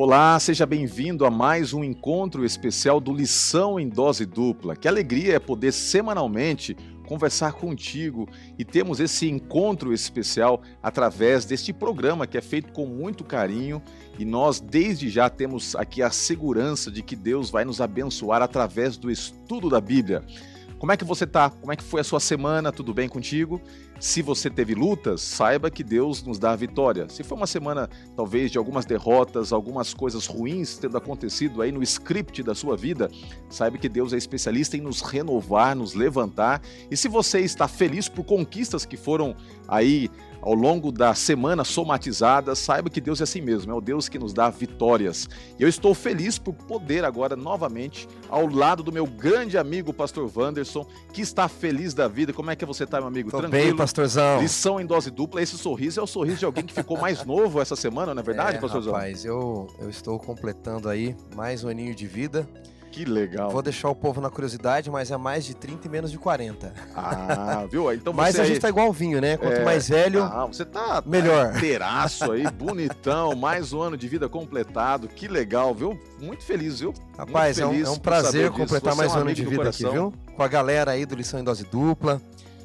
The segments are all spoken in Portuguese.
Olá, seja bem-vindo a mais um encontro especial do Lição em Dose Dupla. Que alegria é poder semanalmente conversar contigo e termos esse encontro especial através deste programa que é feito com muito carinho e nós desde já temos aqui a segurança de que Deus vai nos abençoar através do estudo da Bíblia. Como é que você está? Como é que foi a sua semana? Tudo bem contigo? Se você teve lutas, saiba que Deus nos dá a vitória. Se foi uma semana, talvez, de algumas derrotas, algumas coisas ruins tendo acontecido aí no script da sua vida, saiba que Deus é especialista em nos renovar, nos levantar. E se você está feliz por conquistas que foram aí ao longo da semana somatizadas, saiba que Deus é assim mesmo, é o Deus que nos dá vitórias. E eu estou feliz por poder agora novamente ao lado do meu grande amigo, Pastor Wanderson, que está feliz da vida. Como é que você está, meu amigo? Tô Tranquilo? bem, pastorzão. Lição em dose dupla. Esse sorriso é o sorriso de alguém que ficou mais novo essa semana, não é verdade, pastorzão? Rapaz, eu estou completando aí mais um aninho de vida. Que legal. Vou deixar o povo na curiosidade, mas é mais de 30 e menos de 40. Ah, viu? Então mas você a gente tá igual vinho, né? Quanto mais velho, você tá melhor. Inteiraço aí, bonitão, mais um ano de vida completado. Que legal, viu? Muito feliz, viu? Rapaz, é um prazer completar mais um ano de vida aqui, viu? Com a galera aí do Lição em Dose Dupla,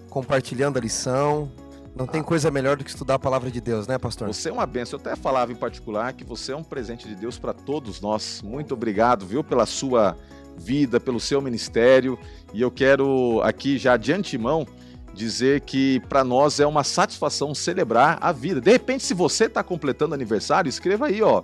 compartilhando a lição. Não tem coisa melhor do que estudar a palavra de Deus, né, pastor? Você é uma bênção. Eu até falava em particular que você é um presente de Deus para todos nós. Muito obrigado, viu, pela sua vida, pelo seu ministério. E eu quero aqui já de antemão dizer que para nós é uma satisfação celebrar a vida. De repente, se você está completando aniversário, escreva aí, ó.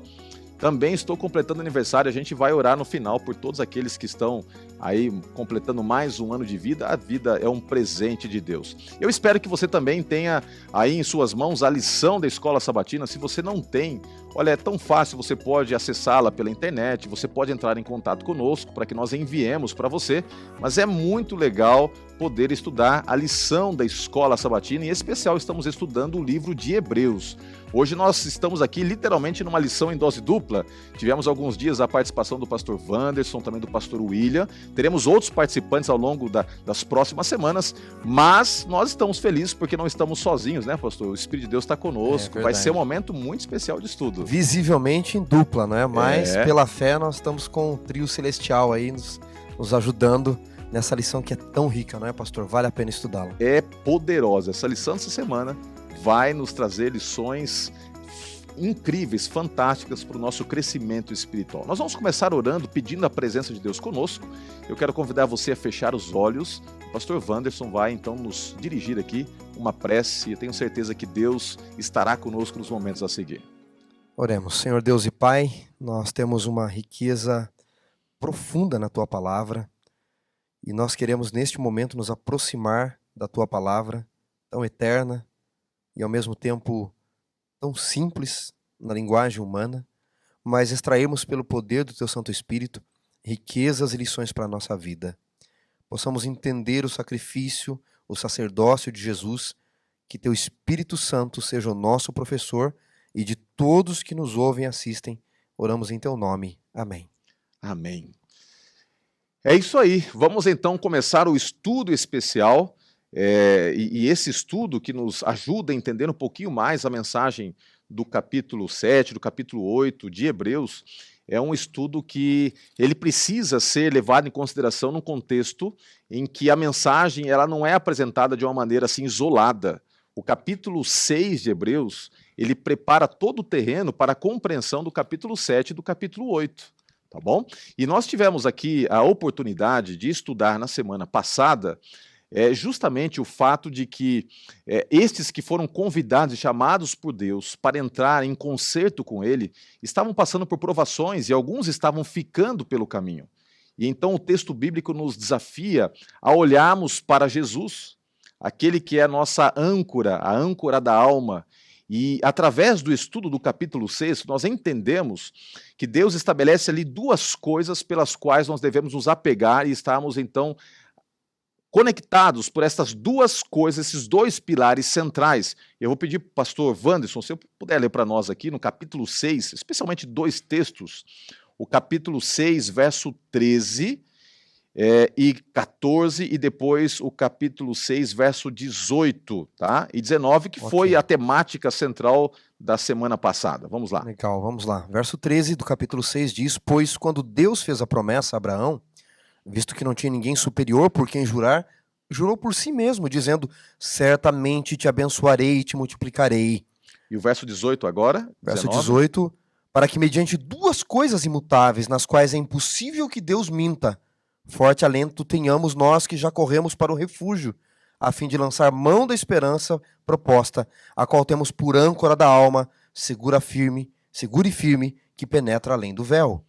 Também estou completando aniversário, a gente vai orar no final por todos aqueles que estão aí completando mais um ano de vida. A vida é um presente de Deus. Eu espero que você também tenha aí em suas mãos a lição da Escola Sabatina. Se você não tem, olha, é tão fácil, você pode acessá-la pela internet, você pode entrar em contato conosco para que nós enviemos para você, mas é muito legal poder estudar a lição da Escola Sabatina, e em especial estamos estudando o livro de Hebreus. Hoje nós estamos aqui literalmente numa lição em dose dupla. Tivemos alguns dias a participação do pastor Wanderson, também do pastor William. Teremos outros participantes ao longo das próximas semanas, mas nós estamos felizes porque não estamos sozinhos, né, pastor? O Espírito de Deus está conosco. Vai ser um momento muito especial de estudo. Visivelmente em dupla, não é? Mas pela fé nós estamos com o trio celestial aí nos ajudando nessa lição que é tão rica, não é, pastor? Vale a pena estudá-la. É poderosa. Essa lição dessa semana vai nos trazer lições incríveis, fantásticas para o nosso crescimento espiritual. Nós vamos começar orando, pedindo a presença de Deus conosco. Eu quero convidar você a fechar os olhos. O pastor Wanderson vai então nos dirigir aqui uma prece e eu tenho certeza que Deus estará conosco nos momentos a seguir. Oremos. Senhor Deus e Pai, nós temos uma riqueza profunda na Tua Palavra e nós queremos neste momento nos aproximar da Tua Palavra tão eterna e ao mesmo tempo tão simples na linguagem humana, mas extrairmos pelo poder do Teu Santo Espírito riquezas e lições para a nossa vida. Possamos entender o sacrifício, o sacerdócio de Jesus, que Teu Espírito Santo seja o nosso professor e de todos que nos ouvem e assistem. Oramos em Teu nome. Amém. Amém. É isso aí. Vamos então começar o estudo especial. E esse estudo que nos ajuda a entender um pouquinho mais a mensagem do capítulo 7, do capítulo 8 de Hebreus, é um estudo que ele precisa ser levado em consideração num contexto em que a mensagem ela não é apresentada de uma maneira assim isolada. O capítulo 6 de Hebreus, ele prepara todo o terreno para a compreensão do capítulo 7 e do capítulo 8. Tá bom? E nós tivemos aqui a oportunidade de estudar na semana passada justamente o fato de que estes que foram convidados e chamados por Deus para entrar em concerto com Ele, estavam passando por provações e alguns estavam ficando pelo caminho. E então o texto bíblico nos desafia a olharmos para Jesus, aquele que é a nossa âncora, a âncora da alma. E através do estudo do capítulo 6, nós entendemos que Deus estabelece ali duas coisas pelas quais nós devemos nos apegar e estarmos então conectados por essas duas coisas, esses dois pilares centrais. Eu vou pedir para o pastor Wanderson, se eu puder ler para nós aqui no capítulo 6, especialmente dois textos, o capítulo 6, verso 13, e 14, e depois o capítulo 6, verso 18, tá? E 19, que foi a temática central da semana passada. Vamos lá. Legal, vamos lá. Verso 13 do capítulo 6 diz: Pois quando Deus fez a promessa a Abraão, visto que não tinha ninguém superior por quem jurar, jurou por si mesmo, dizendo: certamente te abençoarei e te multiplicarei. E o verso 18 agora? Verso 18, para que mediante duas coisas imutáveis, nas quais é impossível que Deus minta, forte alento tenhamos nós que já corremos para o refúgio, a fim de lançar mão da esperança proposta, a qual temos por âncora da alma, segura e firme, que penetra além do véu.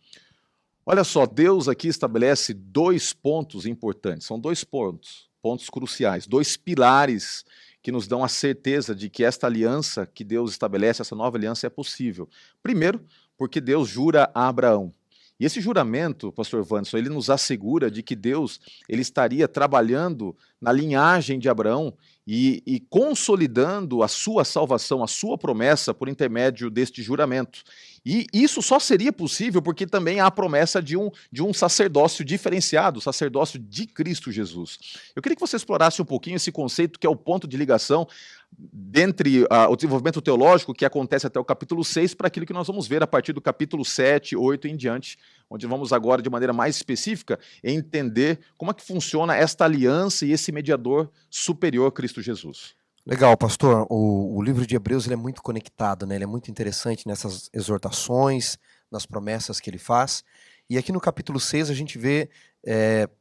Olha só, Deus aqui estabelece 2 pontos importantes, são 2 pontos cruciais, 2 pilares que nos dão a certeza de que esta aliança que Deus estabelece, essa nova aliança é possível. Primeiro, porque Deus jura a Abraão. E esse juramento, pastor Wanderson, ele nos assegura de que Deus ele estaria trabalhando na linhagem de Abraão e consolidando a sua salvação, a sua promessa por intermédio deste juramento. E isso só seria possível porque também há a promessa de um sacerdócio diferenciado, o sacerdócio de Cristo Jesus. Eu queria que você explorasse um pouquinho esse conceito que é o ponto de ligação dentre o desenvolvimento teológico que acontece até o capítulo 6 para aquilo que nós vamos ver a partir do capítulo 7, 8 em diante, onde vamos agora, de maneira mais específica, entender como é que funciona esta aliança e esse mediador superior, Cristo Jesus. Legal, pastor. O livro de Hebreus ele é muito conectado, né? Ele é muito interessante nessas exortações, nas promessas que ele faz. E aqui no capítulo 6 a gente vê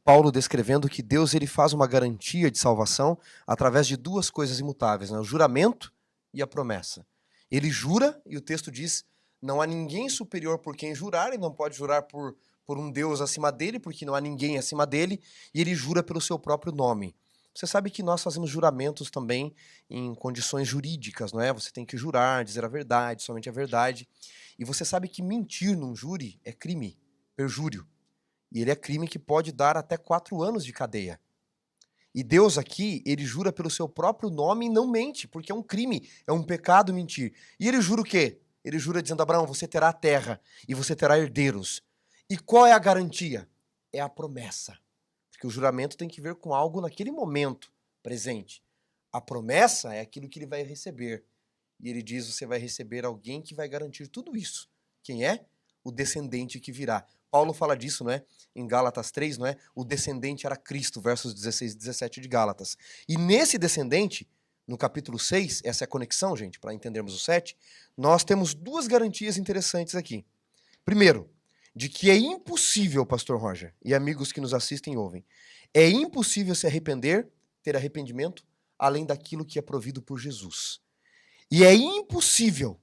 Paulo descrevendo que Deus ele faz uma garantia de salvação através de 2 coisas imutáveis, né? O juramento e a promessa. Ele jura, e o texto diz, não há ninguém superior por quem jurar, ele não pode jurar por um Deus acima dele, porque não há ninguém acima dele, e ele jura pelo seu próprio nome. Você sabe que nós fazemos juramentos também em condições jurídicas, não é? Você tem que jurar, dizer a verdade, somente a verdade. E você sabe que mentir num júri é crime, perjúrio. E ele é crime que pode dar até 4 anos de cadeia. E Deus aqui, ele jura pelo seu próprio nome e não mente, porque é um crime, é um pecado mentir. E ele jura o quê? Ele jura dizendo: Abraão, você terá terra e você terá herdeiros. E qual é a garantia? É a promessa. Porque o juramento tem que ver com algo naquele momento presente. A promessa é aquilo que ele vai receber. E ele diz: você vai receber alguém que vai garantir tudo isso. Quem é? O descendente que virá. Paulo fala disso, não é? Em Gálatas 3, não é? O descendente era Cristo, versos 16 e 17 de Gálatas. E nesse descendente, no capítulo 6, essa é a conexão, gente, para entendermos o 7, nós temos 2 garantias interessantes aqui. Primeiro, de que é impossível, pastor Roger, e amigos que nos assistem e ouvem, é impossível se arrepender, ter arrependimento, além daquilo que é provido por Jesus. E é impossível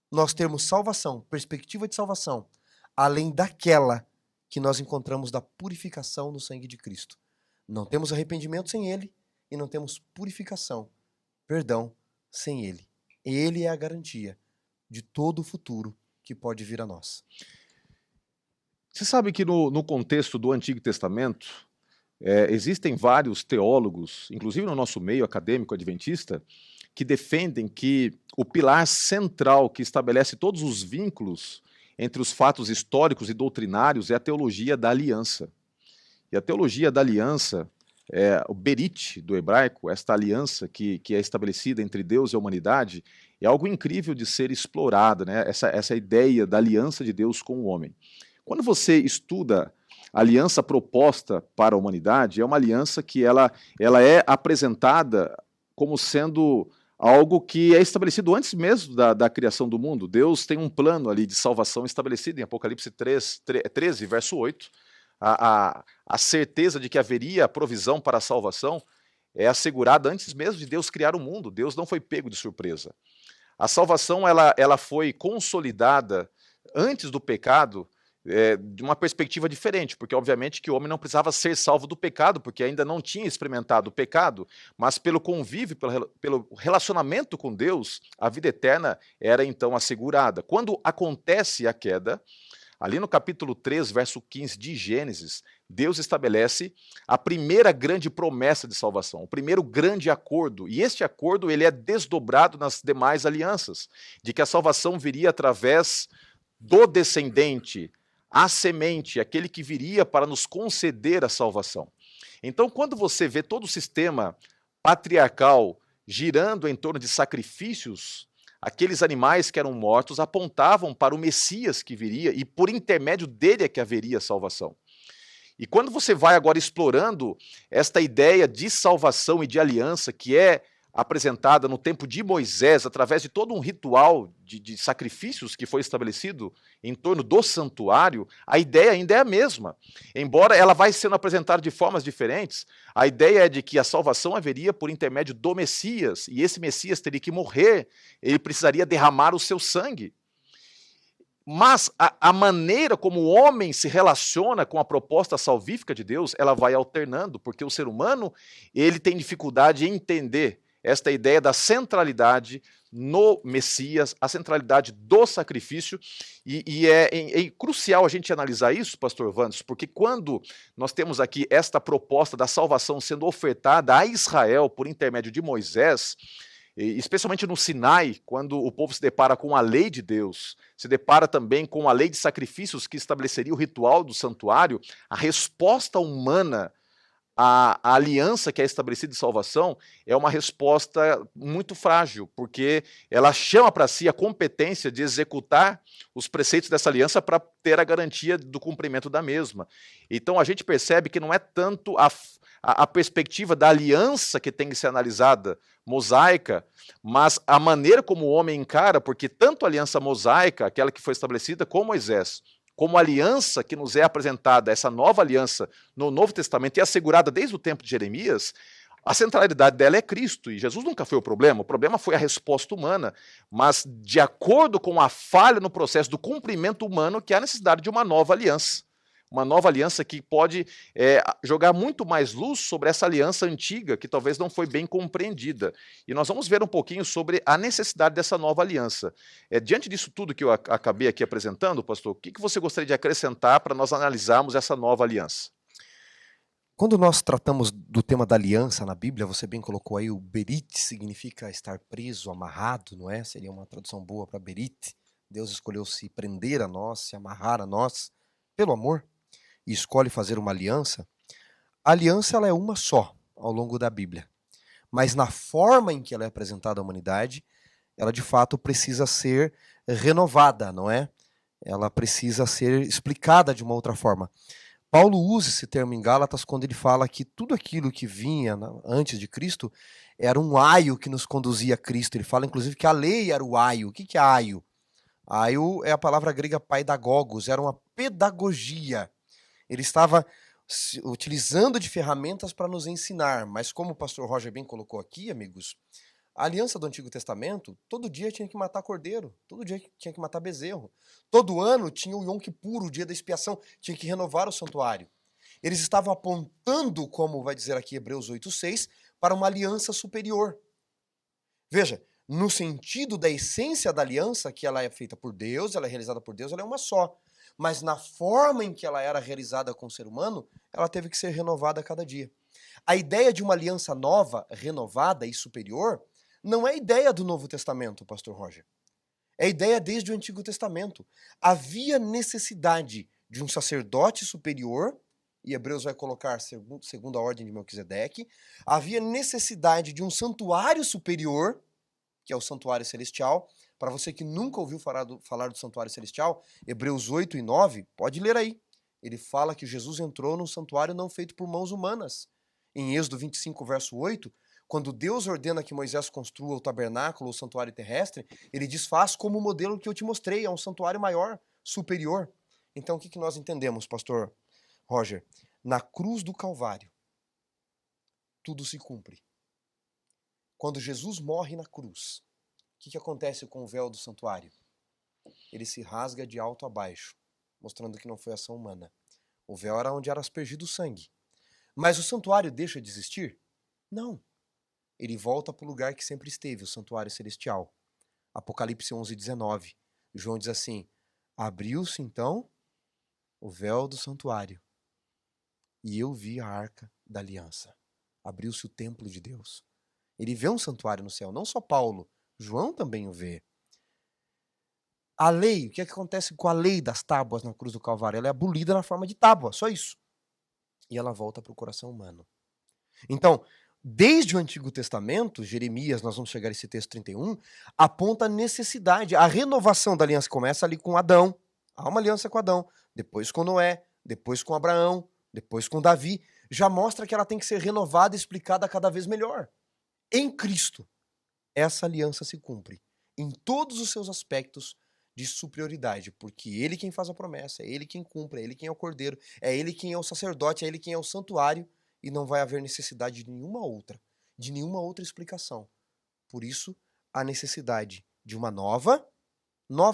nós termos salvação, perspectiva de salvação, além daquela que nós encontramos da purificação no sangue de Cristo. Não temos arrependimento sem Ele e não temos purificação, perdão, sem Ele. Ele é a garantia de todo o futuro que pode vir a nós. Você sabe que no contexto do Antigo Testamento, existem vários teólogos, inclusive no nosso meio acadêmico adventista, que defendem que o pilar central que estabelece todos os vínculos entre os fatos históricos e doutrinários é a teologia da aliança. E a teologia da aliança, o berit do hebraico, esta aliança que é estabelecida entre Deus e a humanidade, é algo incrível de ser explorado, né? Essa ideia da aliança de Deus com o homem. Quando você estuda a aliança proposta para a humanidade, é uma aliança que ela é apresentada como sendo algo que é estabelecido antes mesmo da criação do mundo. Deus tem um plano ali de salvação estabelecido em Apocalipse 13, verso 8. A certeza de que haveria provisão para a salvação é assegurada antes mesmo de Deus criar o mundo. Deus não foi pego de surpresa. A salvação ela foi consolidada antes do pecado, de uma perspectiva diferente, porque obviamente que o homem não precisava ser salvo do pecado, porque ainda não tinha experimentado o pecado, mas pelo convívio, pelo relacionamento com Deus, a vida eterna era então assegurada. Quando acontece a queda, ali no capítulo 3, verso 15 de Gênesis, Deus estabelece a primeira grande promessa de salvação, o primeiro grande acordo, e este acordo ele é desdobrado nas demais alianças, de que a salvação viria através do descendente, a semente, aquele que viria para nos conceder a salvação. Então, quando você vê todo o sistema patriarcal girando em torno de sacrifícios, aqueles animais que eram mortos apontavam para o Messias que viria e por intermédio dele é que haveria salvação. E quando você vai agora explorando esta ideia de salvação e de aliança que é apresentada no tempo de Moisés, através de todo um ritual de sacrifícios que foi estabelecido em torno do santuário, a ideia ainda é a mesma. Embora ela vai sendo apresentada de formas diferentes, a ideia é de que a salvação haveria por intermédio do Messias, e esse Messias teria que morrer, ele precisaria derramar o seu sangue. Mas a maneira como o homem se relaciona com a proposta salvífica de Deus, ela vai alternando, porque o ser humano ele tem dificuldade em entender esta ideia da centralidade no Messias, a centralidade do sacrifício, e é crucial a gente analisar isso, pastor Vandes, porque quando nós temos aqui esta proposta da salvação sendo ofertada a Israel por intermédio de Moisés, especialmente no Sinai, quando o povo se depara com a lei de Deus, se depara também com a lei de sacrifícios que estabeleceria o ritual do santuário, a resposta humana à aliança que é estabelecida de salvação é uma resposta muito frágil, porque ela chama para si a competência de executar os preceitos dessa aliança para ter a garantia do cumprimento da mesma. Então a gente percebe que não é tanto a perspectiva da aliança que tem que ser analisada, mosaica, mas a maneira como o homem encara, porque tanto a aliança mosaica, aquela que foi estabelecida com Moisés, como a aliança que nos é apresentada, essa nova aliança no Novo Testamento e assegurada desde o tempo de Jeremias, a centralidade dela é Cristo, e Jesus nunca foi o problema foi a resposta humana, mas de acordo com a falha no processo do cumprimento humano que há necessidade de uma nova aliança. Uma nova aliança que pode jogar muito mais luz sobre essa aliança antiga, que talvez não foi bem compreendida. E nós vamos ver um pouquinho sobre a necessidade dessa nova aliança. Diante disso tudo que eu acabei aqui apresentando, pastor, o que você gostaria de acrescentar para nós analisarmos essa nova aliança? Quando nós tratamos do tema da aliança na Bíblia, você bem colocou aí, o berit significa estar preso, amarrado, não é? Seria uma tradução boa para berit. Deus escolheu se prender a nós, se amarrar a nós, pelo amor, e escolhe fazer uma aliança. A aliança ela é uma só ao longo da Bíblia, mas na forma em que ela é apresentada à humanidade, ela de fato precisa ser renovada, não é? Ela precisa ser explicada de uma outra forma. Paulo usa esse termo em Gálatas quando ele fala que tudo aquilo que vinha antes de Cristo era um aio que nos conduzia a Cristo. Ele fala, inclusive, que a lei era o aio. O que é aio? Aio é a palavra grega paidagogos, era uma pedagogia. Ele estava utilizando de ferramentas para nos ensinar, mas como o pastor Roger bem colocou aqui, amigos, a aliança do Antigo Testamento, todo dia tinha que matar cordeiro, todo dia tinha que matar bezerro. Todo ano tinha o Yom Kippur, o dia da expiação, tinha que renovar o santuário. Eles estavam apontando, como vai dizer aqui Hebreus 8:6, para uma aliança superior. Veja, no sentido da essência da aliança, que ela é feita por Deus, ela é realizada por Deus, ela é uma só. Mas na forma em que ela era realizada com o ser humano, ela teve que ser renovada a cada dia. A ideia de uma aliança nova, renovada e superior não é ideia do Novo Testamento, pastor Roger. É ideia desde o Antigo Testamento. Havia necessidade de um sacerdote superior, e Hebreus vai colocar segundo a ordem de Melquisedeque, havia necessidade de um santuário superior, que é o santuário celestial. Para você que nunca ouviu falar do santuário celestial, Hebreus 8 e 9, pode ler aí. Ele fala que Jesus entrou num santuário não feito por mãos humanas. Em Êxodo 25, verso 8, quando Deus ordena que Moisés construa o tabernáculo, o santuário terrestre, ele diz, faz como o modelo que eu te mostrei, é um santuário maior, superior. Então o que nós entendemos, pastor Roger? Na cruz do Calvário, tudo se cumpre. Quando Jesus morre na cruz, o que acontece com o véu do santuário? Ele se rasga de alto a baixo, mostrando que não foi ação humana. O véu era onde era aspergido o sangue. Mas o santuário deixa de existir? Não. Ele volta para o lugar que sempre esteve, o santuário celestial. Apocalipse 11:19. João diz assim, abriu-se então o véu do santuário e eu vi a arca da aliança. Abriu-se o templo de Deus. Ele vê um santuário no céu, não só Paulo, João também o vê. A lei, o que é que acontece com a lei das tábuas na cruz do Calvário? Ela é abolida na forma de tábua, só isso. E ela volta para o coração humano. Então, desde o Antigo Testamento, Jeremias, nós vamos chegar a esse texto 31, aponta a necessidade, a renovação da aliança começa ali com Adão, há uma aliança com Adão, depois com Noé, depois com Abraão, depois com Davi, já mostra que ela tem que ser renovada e explicada cada vez melhor. Em Cristo, essa aliança se cumpre em todos os seus aspectos de superioridade, porque Ele quem faz a promessa, é Ele quem cumpre, é Ele quem é o Cordeiro, é Ele quem é o sacerdote, é Ele quem é o santuário, e não vai haver necessidade de nenhuma outra explicação. Por isso, a necessidade de uma nova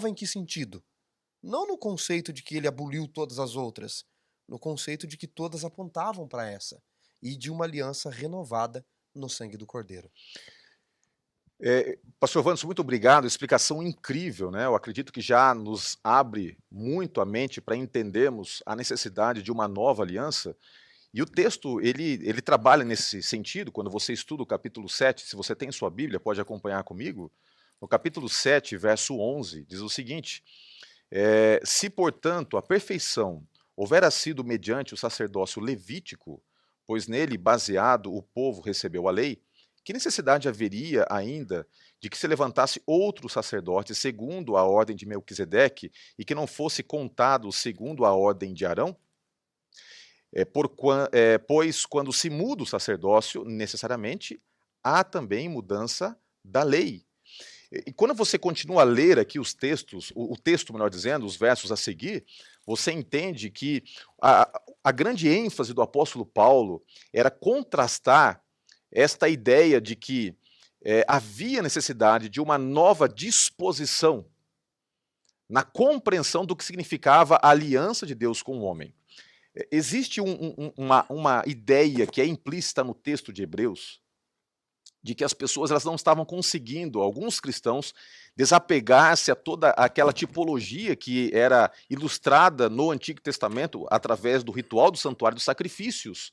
em que sentido? Não no conceito de que ele aboliu todas as outras, no conceito de que todas apontavam para essa, e de uma aliança renovada no sangue do Cordeiro. Pastor Wanderson, muito obrigado, explicação incrível, né? Eu acredito que já nos abre muito a mente para entendermos a necessidade de uma nova aliança. E o texto, ele trabalha nesse sentido, quando você estuda o capítulo 7, se você tem sua Bíblia, pode acompanhar comigo. No capítulo 7, verso 11, diz o seguinte: se, portanto, a perfeição houvera sido mediante o sacerdócio levítico, pois nele, baseado, o povo recebeu a lei, que necessidade haveria ainda de que se levantasse outro sacerdote segundo a ordem de Melquisedeque e que não fosse contado segundo a ordem de Arão? Pois quando se muda o sacerdócio, necessariamente há também mudança da lei. E quando você continua a ler aqui os textos, o texto, melhor dizendo, os versos a seguir, você entende que a grande ênfase do apóstolo Paulo era contrastar esta ideia de que havia necessidade de uma nova disposição na compreensão do que significava a aliança de Deus com o homem. Existe uma ideia que é implícita no texto de Hebreus, de que as pessoas elas não estavam conseguindo, alguns cristãos, desapegar-se a toda aquela tipologia que era ilustrada no Antigo Testamento através do ritual do santuário dos sacrifícios.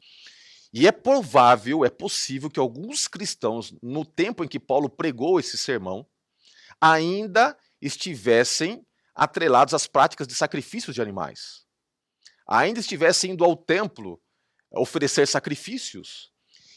E é provável, é possível que alguns cristãos, no tempo em que Paulo pregou esse sermão, ainda estivessem atrelados às práticas de sacrifícios de animais. Ainda estivesse indo ao templo oferecer sacrifícios.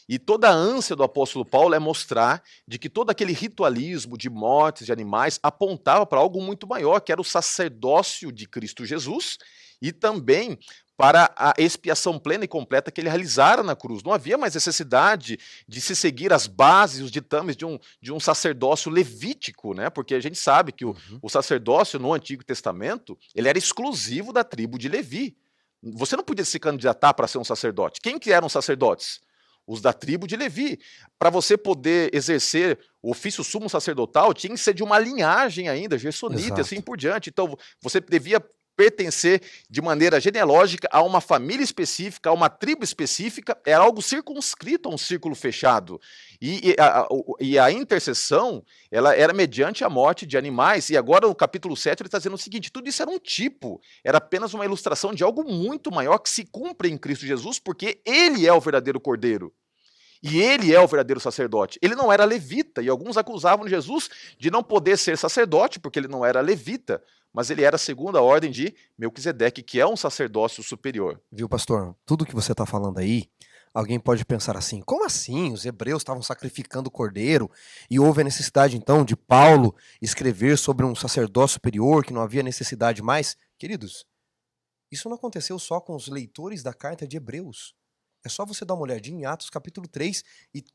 E toda a ânsia do apóstolo Paulo é mostrar de que todo aquele ritualismo de mortes de animais apontava para algo muito maior, que era o sacerdócio de Cristo Jesus e também para a expiação plena e completa que ele realizara na cruz. Não havia mais necessidade de se seguir as bases, os ditames de um sacerdócio levítico, né? Porque a gente sabe que o sacerdócio no Antigo Testamento ele era exclusivo da tribo de Levi. Você não podia se candidatar para ser um sacerdote. Quem que eram os sacerdotes? Os da tribo de Levi. Para você poder exercer o ofício sumo sacerdotal, tinha que ser de uma linhagem ainda, gersonita e assim por diante. Então, você devia pertencer de maneira genealógica a uma família específica, a uma tribo específica, era algo circunscrito a um círculo fechado. E a intercessão, ela era mediante a morte de animais, e agora no capítulo 7 ele está dizendo o seguinte, tudo isso era um tipo, era apenas uma ilustração de algo muito maior que se cumpre em Cristo Jesus, porque ele é o verdadeiro Cordeiro. E ele é o verdadeiro sacerdote. Ele não era levita, e alguns acusavam Jesus de não poder ser sacerdote, porque ele não era levita, mas ele era segundo a ordem de Melquisedeque, que é um sacerdócio superior. Viu, pastor? Tudo que você está falando aí, alguém pode pensar assim, como assim? Os hebreus estavam sacrificando o cordeiro e houve a necessidade, então, de Paulo escrever sobre um sacerdócio superior, que não havia necessidade mais? Queridos, isso não aconteceu só com os leitores da carta de Hebreus. É só você dar uma olhadinha em Atos capítulo 3,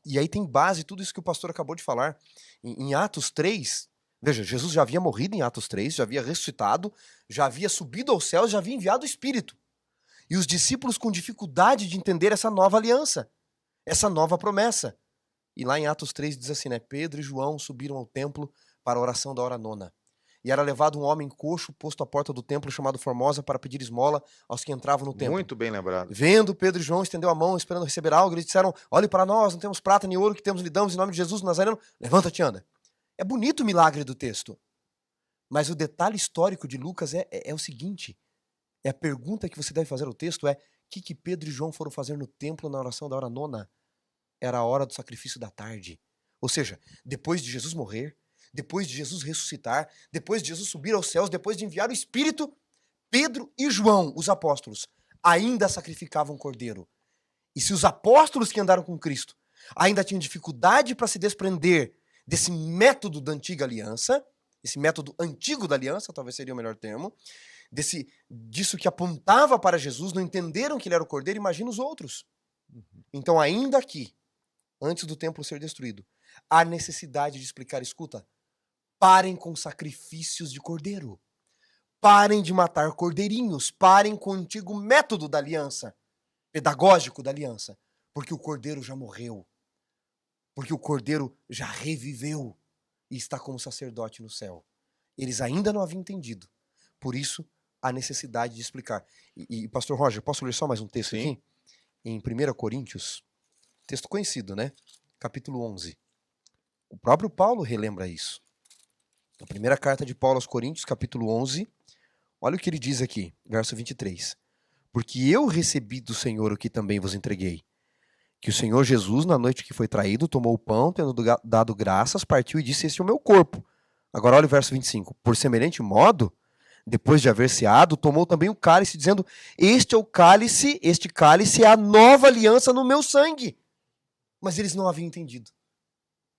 e aí tem base tudo isso que o pastor acabou de falar. Em Atos 3, veja, Jesus já havia morrido em Atos 3, já havia ressuscitado, já havia subido aos céus, já havia enviado o Espírito. E os discípulos com dificuldade de entender essa nova aliança, essa nova promessa. E lá em Atos 3 diz assim, né? Pedro e João subiram ao templo para a oração da hora nona. E era levado um homem coxo, posto à porta do templo, chamado Formosa, para pedir esmola aos que entravam no templo. Muito bem lembrado. Vendo Pedro e João, estendeu a mão, esperando receber algo, eles disseram, olhe para nós, não temos prata nem ouro, que temos lhe damos em nome de Jesus, Nazareno, levanta-te e anda. É bonito o milagre do texto. Mas o detalhe histórico de Lucas é o seguinte, a pergunta que você deve fazer ao texto é, o que Pedro e João foram fazer no templo na oração da hora nona? Era a hora do sacrifício da tarde. Ou seja, depois de Jesus morrer, depois de Jesus ressuscitar, depois de Jesus subir aos céus, depois de enviar o Espírito, Pedro e João, os apóstolos, ainda sacrificavam cordeiro. E se os apóstolos que andaram com Cristo ainda tinham dificuldade para se desprender desse método da antiga aliança, esse método antigo da aliança, talvez seria o melhor termo, disso que apontava para Jesus, não entenderam que ele era o cordeiro, imagina os outros. Então, ainda aqui, antes do templo ser destruído, há necessidade de explicar, escuta, parem com sacrifícios de cordeiro. Parem de matar cordeirinhos. Parem com o antigo método da aliança, pedagógico da aliança. Porque o cordeiro já morreu. Porque o cordeiro já reviveu e está como sacerdote no céu. Eles ainda não haviam entendido. Por isso, a necessidade de explicar. E pastor Roger, posso ler só mais um texto Sim. aqui? Em 1 Coríntios, texto conhecido, né? Capítulo 11. O próprio Paulo relembra isso. A primeira carta de Paulo aos Coríntios, capítulo 11. Olha o que ele diz aqui, verso 23. Porque eu recebi do Senhor o que também vos entreguei. Que o Senhor Jesus, na noite que foi traído, tomou o pão, tendo dado graças, partiu e disse, este é o meu corpo. Agora olha o verso 25. Por semelhante modo, depois de haver ceado, tomou também o cálice, dizendo, este cálice é a nova aliança no meu sangue. Mas eles não haviam entendido.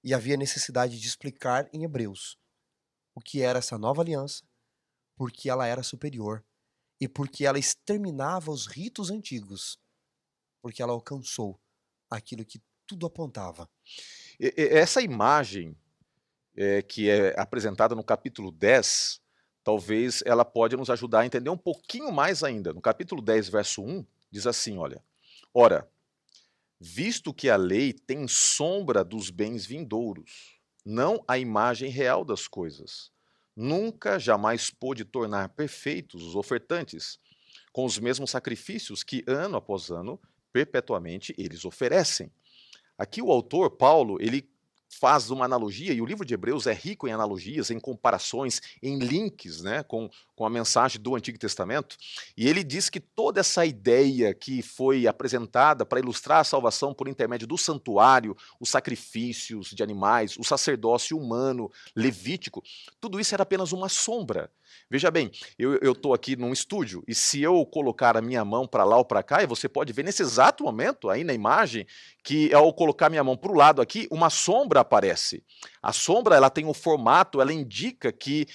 E havia necessidade de explicar em Hebreus o que era essa nova aliança, porque ela era superior e porque ela exterminava os ritos antigos, porque ela alcançou aquilo que tudo apontava. Essa imagem que é apresentada no capítulo 10, talvez ela pode nos ajudar a entender um pouquinho mais ainda. No capítulo 10, verso 1, diz assim, olha, ora, visto que a lei tem sombra dos bens vindouros, não a imagem real das coisas, nunca jamais pôde tornar perfeitos os ofertantes, com os mesmos sacrifícios que, ano após ano, perpetuamente eles oferecem. Aqui o autor, Paulo, ele faz uma analogia, e o livro de Hebreus é rico em analogias, em comparações, em links, né, com a mensagem do Antigo Testamento, e ele diz que toda essa ideia que foi apresentada para ilustrar a salvação por intermédio do santuário, os sacrifícios de animais, o sacerdócio humano, levítico, tudo isso era apenas uma sombra. Veja bem, eu estou aqui num estúdio, e se eu colocar a minha mão para lá ou para cá, e você pode ver nesse exato momento, aí na imagem, que ao colocar minha mão para o lado aqui, uma sombra aparece. A sombra, ela tem um formato, ela indica que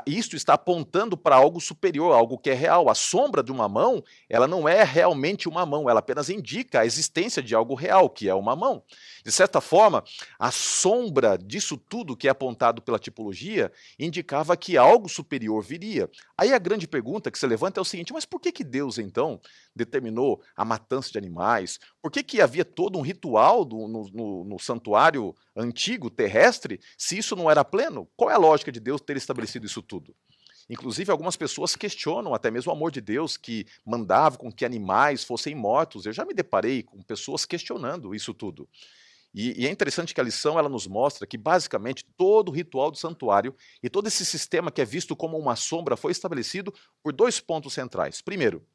isto está apontando para algo superior, algo que é real. A sombra de uma mão, ela não é realmente uma mão, ela apenas indica a existência de algo real, que é uma mão. De certa forma, a sombra disso tudo que é apontado pela tipologia indicava que algo superior viria. Aí a grande pergunta que se levanta é o seguinte, mas por que Deus, então, determinou a matança de animais? Por que havia todo um ritual no santuário antigo, terrestre, se isso não era pleno? Qual é a lógica de Deus ter estabelecido isso tudo? Inclusive, algumas pessoas questionam até mesmo o amor de Deus, que mandava com que animais fossem mortos. Eu já me deparei com pessoas questionando isso tudo. E é interessante que a lição ela nos mostra que, basicamente, todo o ritual do santuário e todo esse sistema que é visto como uma sombra foi estabelecido por dois pontos centrais. Primeiro,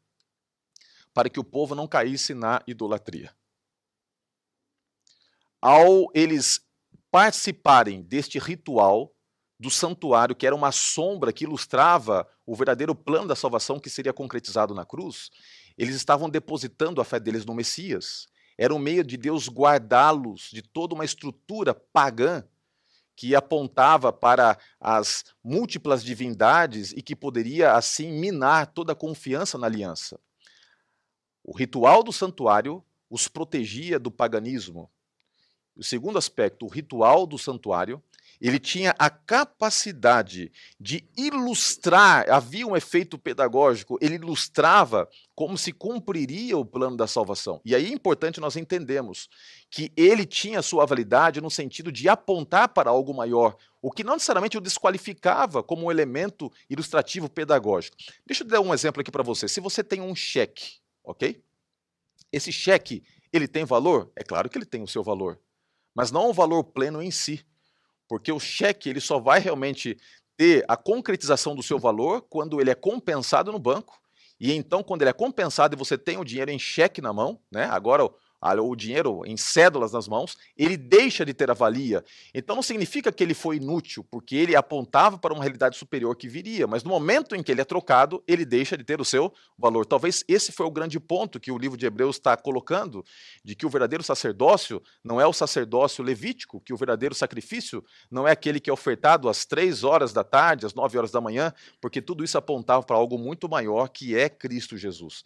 para que o povo não caísse na idolatria. Ao eles participarem deste ritual do santuário, que era uma sombra que ilustrava o verdadeiro plano da salvação que seria concretizado na cruz, eles estavam depositando a fé deles no Messias. Era um meio de Deus guardá-los de toda uma estrutura pagã que apontava para as múltiplas divindades e que poderia, assim, minar toda a confiança na aliança. O ritual do santuário os protegia do paganismo. O segundo aspecto, o ritual do santuário, ele tinha a capacidade de ilustrar, havia um efeito pedagógico, ele ilustrava como se cumpriria o plano da salvação. E aí é importante nós entendermos que ele tinha sua validade no sentido de apontar para algo maior, o que não necessariamente o desqualificava como um elemento ilustrativo pedagógico. Deixa eu dar um exemplo aqui para você. Se você tem um cheque, ok? Esse cheque, ele tem valor? É claro que ele tem o seu valor, mas não o valor pleno em si. Porque o cheque ele só vai realmente ter a concretização do seu valor quando ele é compensado no banco. E então, quando ele é compensado e você tem o dinheiro em cheque na mão, né? Agora o dinheiro em cédulas nas mãos, ele deixa de ter a valia. Então não significa que ele foi inútil, porque ele apontava para uma realidade superior que viria, mas no momento em que ele é trocado, ele deixa de ter o seu valor. Talvez esse foi o grande ponto que o livro de Hebreus está colocando, de que o verdadeiro sacerdócio não é o sacerdócio levítico, que o verdadeiro sacrifício não é aquele que é ofertado às 3 horas da tarde, às 9 horas da manhã, porque tudo isso apontava para algo muito maior, que é Cristo Jesus.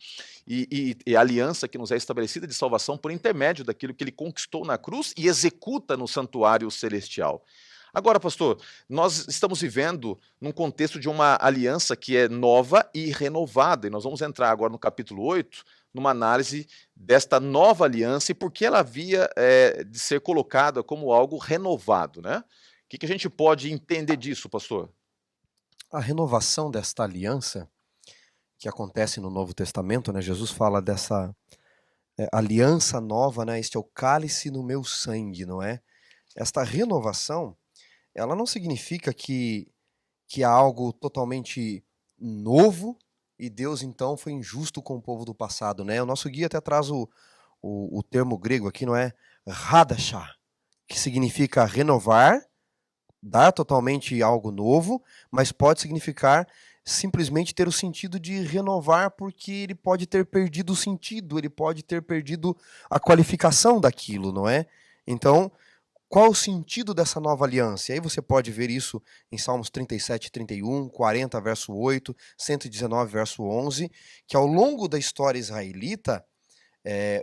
E a aliança que nos é estabelecida de salvação por intermédio daquilo que ele conquistou na cruz e executa no santuário celestial. Agora, pastor, nós estamos vivendo num contexto de uma aliança que é nova e renovada, e nós vamos entrar agora no capítulo 8, numa análise desta nova aliança e por que ela havia de ser colocada como algo renovado, né? O que a gente pode entender disso, pastor? A renovação desta aliança que acontece no Novo Testamento, né? Jesus fala dessa aliança nova, né? Este é o cálice no meu sangue, não é? Esta renovação, ela não significa que há algo totalmente novo e Deus então foi injusto com o povo do passado, né? O nosso guia até traz o termo grego aqui, não é? Hadashah, que significa renovar, dar totalmente algo novo, mas pode significar simplesmente ter o sentido de renovar, porque ele pode ter perdido o sentido, ele pode ter perdido a qualificação daquilo, não é? Então, qual o sentido dessa nova aliança? E aí você pode ver isso em Salmos 37, 31, 40, verso 8, 119, verso 11, que ao longo da história israelita,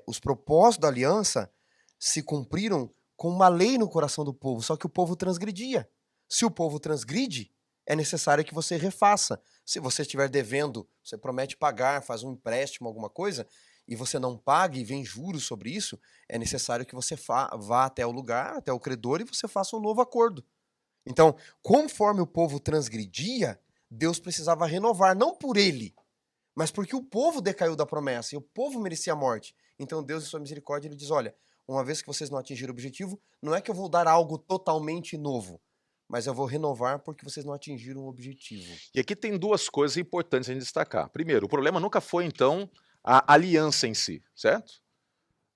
os propósitos da aliança se cumpriram com uma lei no coração do povo, só que o povo transgredia. Se o povo transgride, é necessário que você refaça. Se você estiver devendo, você promete pagar, faz um empréstimo, alguma coisa, e você não paga e vem juros sobre isso, é necessário que você vá até o lugar, até o credor, e você faça um novo acordo. Então, conforme o povo transgredia, Deus precisava renovar, não por ele, mas porque o povo decaiu da promessa, e o povo merecia a morte. Então Deus, em sua misericórdia, ele diz, olha, uma vez que vocês não atingiram o objetivo, não é que eu vou dar algo totalmente novo, mas eu vou renovar porque vocês não atingiram o objetivo. E aqui tem duas coisas importantes a gente destacar. Primeiro, o problema nunca foi, então, a aliança em si, certo?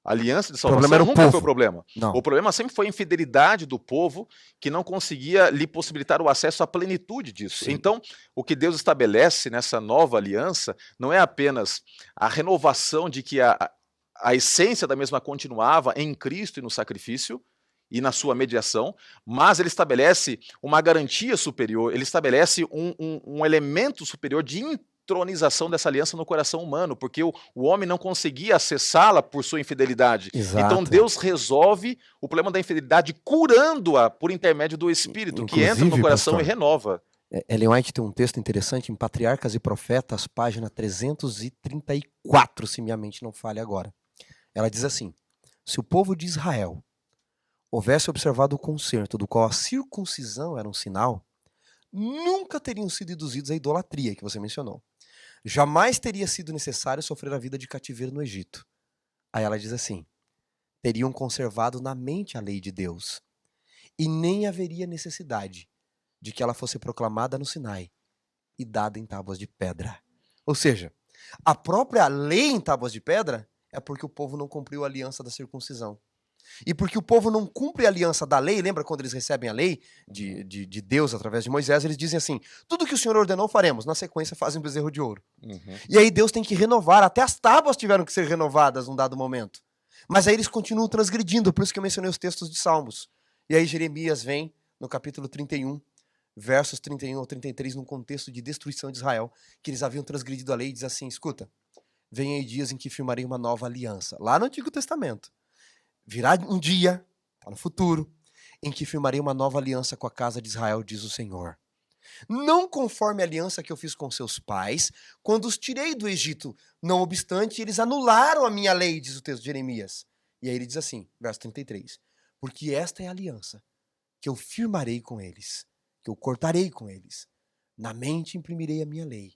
A aliança de salvação nunca foi o problema. Não. O problema sempre foi a infidelidade do povo que não conseguia lhe possibilitar o acesso à plenitude disso. Sim. Então, o que Deus estabelece nessa nova aliança não é apenas a renovação de que a essência da mesma continuava em Cristo e no sacrifício, e na sua mediação, mas ele estabelece uma garantia superior, ele estabelece um elemento superior de entronização dessa aliança no coração humano, porque o homem não conseguia acessá-la por sua infidelidade. Exato. Então Deus resolve o problema da infidelidade curando-a por intermédio do Espírito, que entra no coração, pastor, e renova. Ellen White tem um texto interessante em Patriarcas e Profetas, página 334, se minha mente não falha agora. Ela diz assim, se o povo de Israel houvesse observado o concerto do qual a circuncisão era um sinal, nunca teriam sido induzidos à idolatria que você mencionou. Jamais teria sido necessário sofrer a vida de cativeiro no Egito. Aí ela diz assim, teriam conservado na mente a lei de Deus, e nem haveria necessidade de que ela fosse proclamada no Sinai e dada em tábuas de pedra. Ou seja, a própria lei em tábuas de pedra é porque o povo não cumpriu a aliança da circuncisão. E porque o povo não cumpre a aliança da lei, lembra quando eles recebem a lei de Deus através de Moisés, eles dizem assim, tudo que o Senhor ordenou faremos, na sequência fazem um bezerro de ouro. Uhum. E aí Deus tem que renovar, até as tábuas tiveram que ser renovadas num dado momento. Mas aí eles continuam transgredindo, por isso que eu mencionei os textos de Salmos. E aí Jeremias vem, no capítulo 31, versos 31 ao 33, num contexto de destruição de Israel, que eles haviam transgredido a lei, e diz assim, escuta, vem aí dias em que firmarei uma nova aliança, lá no Antigo Testamento. Virá um dia, está no futuro, em que firmarei uma nova aliança com a casa de Israel, diz o Senhor. Não conforme a aliança que eu fiz com seus pais, quando os tirei do Egito. Não obstante, eles anularam a minha lei, diz o texto de Jeremias. E aí ele diz assim, verso 33, porque esta é a aliança que eu firmarei com eles, que eu cortarei com eles. Na mente imprimirei a minha lei,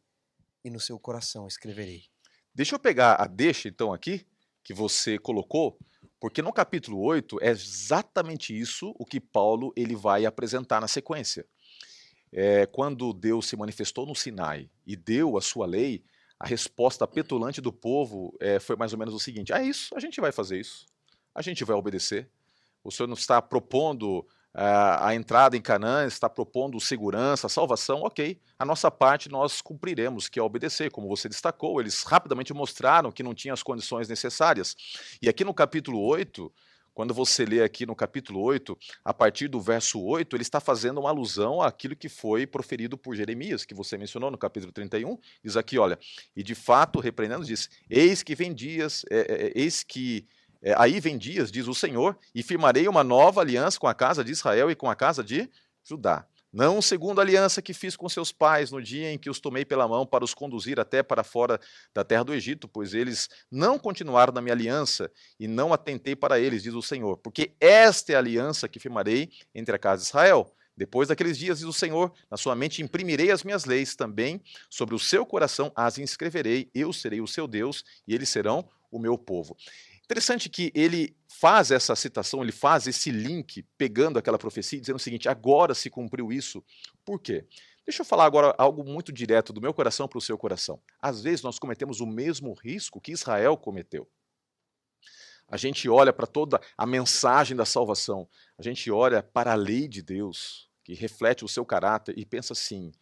e no seu coração escreverei. Deixa eu pegar a deixa, então, aqui, que você colocou, porque no capítulo 8 é exatamente isso o que Paulo ele vai apresentar na sequência. Quando Deus se manifestou no Sinai e deu a sua lei, a resposta petulante do povo foi mais ou menos o seguinte, isso, a gente vai fazer isso. a gente vai obedecer. O Senhor não está propondo a entrada em Canaã, está propondo segurança, salvação, ok. A nossa parte nós cumpriremos, que é obedecer. Como você destacou, eles rapidamente mostraram que não tinham as condições necessárias. E aqui no capítulo 8, quando você lê aqui no capítulo 8, a partir do verso 8, ele está fazendo uma alusão àquilo que foi proferido por Jeremias, que você mencionou no capítulo 31, diz aqui, olha, e de fato, repreendendo, diz, eis que vem dias, aí vem dias, diz o Senhor, e firmarei uma nova aliança com a casa de Israel e com a casa de Judá. Não segundo a aliança que fiz com seus pais no dia em que os tomei pela mão para os conduzir até para fora da terra do Egito, pois eles não continuaram na minha aliança e não atentei para eles, diz o Senhor. Porque esta é a aliança que firmarei entre a casa de Israel. Depois daqueles dias, diz o Senhor, na sua mente imprimirei as minhas leis, também sobre o seu coração as inscreverei, eu serei o seu Deus e eles serão o meu povo. Interessante que ele faz essa citação, ele faz esse link, pegando aquela profecia, dizendo o seguinte, agora se cumpriu isso. Por quê? Deixa eu falar agora algo muito direto do meu coração para o seu coração. Às vezes nós cometemos o mesmo risco que Israel cometeu. A gente olha para toda a mensagem da salvação, a gente olha para a lei de Deus, que reflete o seu caráter, e pensa assim,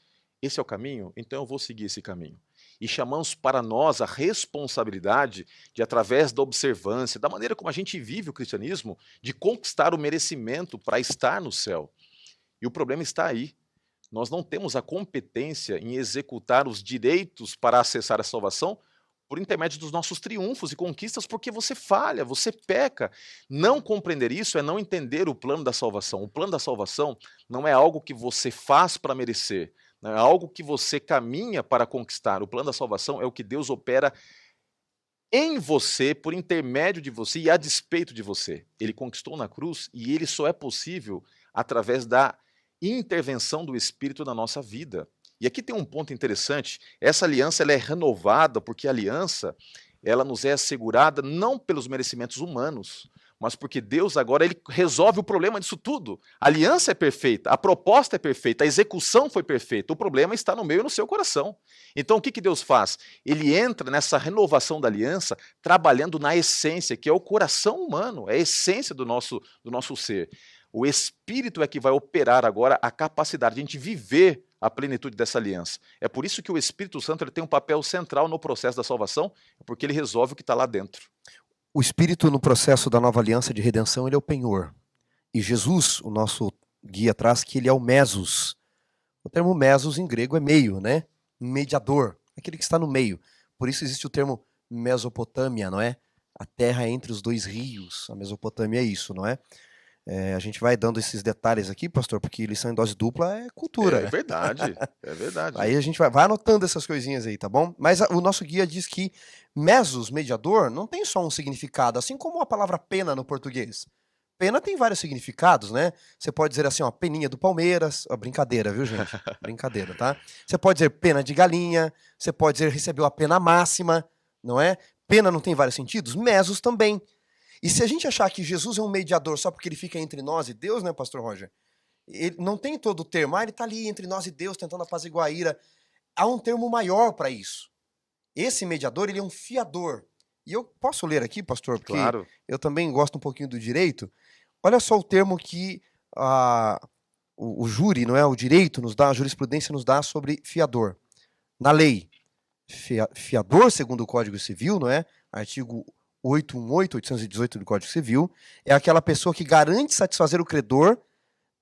esse é o caminho? Então eu vou seguir esse caminho. E chamamos para nós a responsabilidade de, através da observância, da maneira como a gente vive o cristianismo, de conquistar o merecimento para estar no céu. E o problema está aí. Nós não temos a competência em executar os direitos para acessar a salvação por intermédio dos nossos triunfos e conquistas, porque você falha, você peca. Não compreender isso é não entender o plano da salvação. O plano da salvação não é algo que você faz para merecer, é algo que você caminha para conquistar. O plano da salvação é o que Deus opera em você, por intermédio de você e a despeito de você. Ele conquistou na cruz e ele só é possível através da intervenção do Espírito na nossa vida. E aqui tem um ponto interessante, essa aliança ela é renovada porque a aliança ela nos é assegurada não pelos merecimentos humanos, mas porque Deus agora ele resolve o problema disso tudo. A aliança é perfeita, a proposta é perfeita, a execução foi perfeita, o problema está no meu e no seu coração. Então o que Deus faz? Ele entra nessa renovação da aliança, trabalhando na essência, que é o coração humano, é a essência do nosso ser. O Espírito é que vai operar agora a capacidade de a gente viver a plenitude dessa aliança. É por isso que o Espírito Santo ele tem um papel central no processo da salvação, porque ele resolve o que está lá dentro. O Espírito no processo da nova aliança de redenção, ele é o penhor. E Jesus, o nosso guia, traz que ele é o mesos. O termo mesos em grego é meio, né? Mediador, aquele que está no meio. Por isso existe o termo Mesopotâmia, não é? A terra entre os dois rios. A Mesopotâmia é isso, não é? A gente vai dando esses detalhes aqui, pastor, porque lição em dose dupla é cultura. É verdade, é verdade. Aí a gente vai anotando essas coisinhas aí, tá bom? Mas o nosso guia diz que mesos, mediador, não tem só um significado, assim como a palavra pena no português. Pena tem vários significados, né? Você pode dizer assim, ó, peninha do Palmeiras, ó, brincadeira, viu, gente? Brincadeira, tá? Você pode dizer pena de galinha, você pode dizer recebeu a pena máxima, não é? Pena não tem vários sentidos? Mesos também. E se a gente achar que Jesus é um mediador só porque ele fica entre nós e Deus, né, pastor Roger? Ele não tem todo o termo, ele está ali entre nós e Deus tentando apaziguar a ira. Há um termo maior para isso. Esse mediador, ele é um fiador. E eu posso ler aqui, pastor, porque claro. Eu também gosto um pouquinho do direito. Olha só o termo que o júri, não é, o direito nos dá, a jurisprudência nos dá sobre fiador. Na lei, fiador, segundo o Código Civil, não é? Artigo 818, 818 do Código Civil, é aquela pessoa que garante satisfazer o credor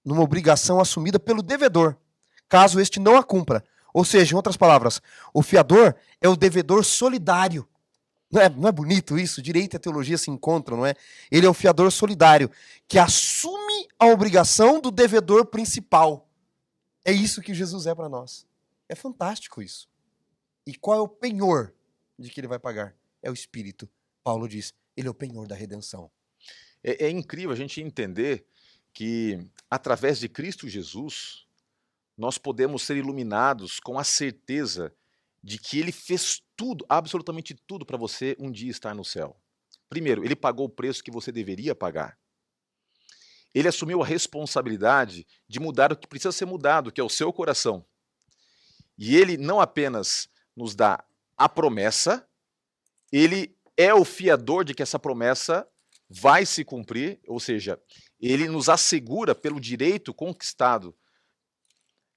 numa obrigação assumida pelo devedor, caso este não a cumpra. Ou seja, em outras palavras, o fiador é o devedor solidário. Não é bonito isso? Direito e a teologia se encontram, não é? Ele é o fiador solidário, que assume a obrigação do devedor principal. É isso que Jesus é para nós. É fantástico isso. E qual é o penhor de que ele vai pagar? É o Espírito. Paulo diz, ele é o penhor da redenção. É incrível a gente entender que, através de Cristo Jesus, nós podemos ser iluminados com a certeza de que ele fez tudo, absolutamente tudo, para você um dia estar no céu. Primeiro, ele pagou o preço que você deveria pagar. Ele assumiu a responsabilidade de mudar o que precisa ser mudado, que é o seu coração. E ele não apenas nos dá a promessa, ele é o fiador de que essa promessa vai se cumprir, ou seja, ele nos assegura pelo direito conquistado,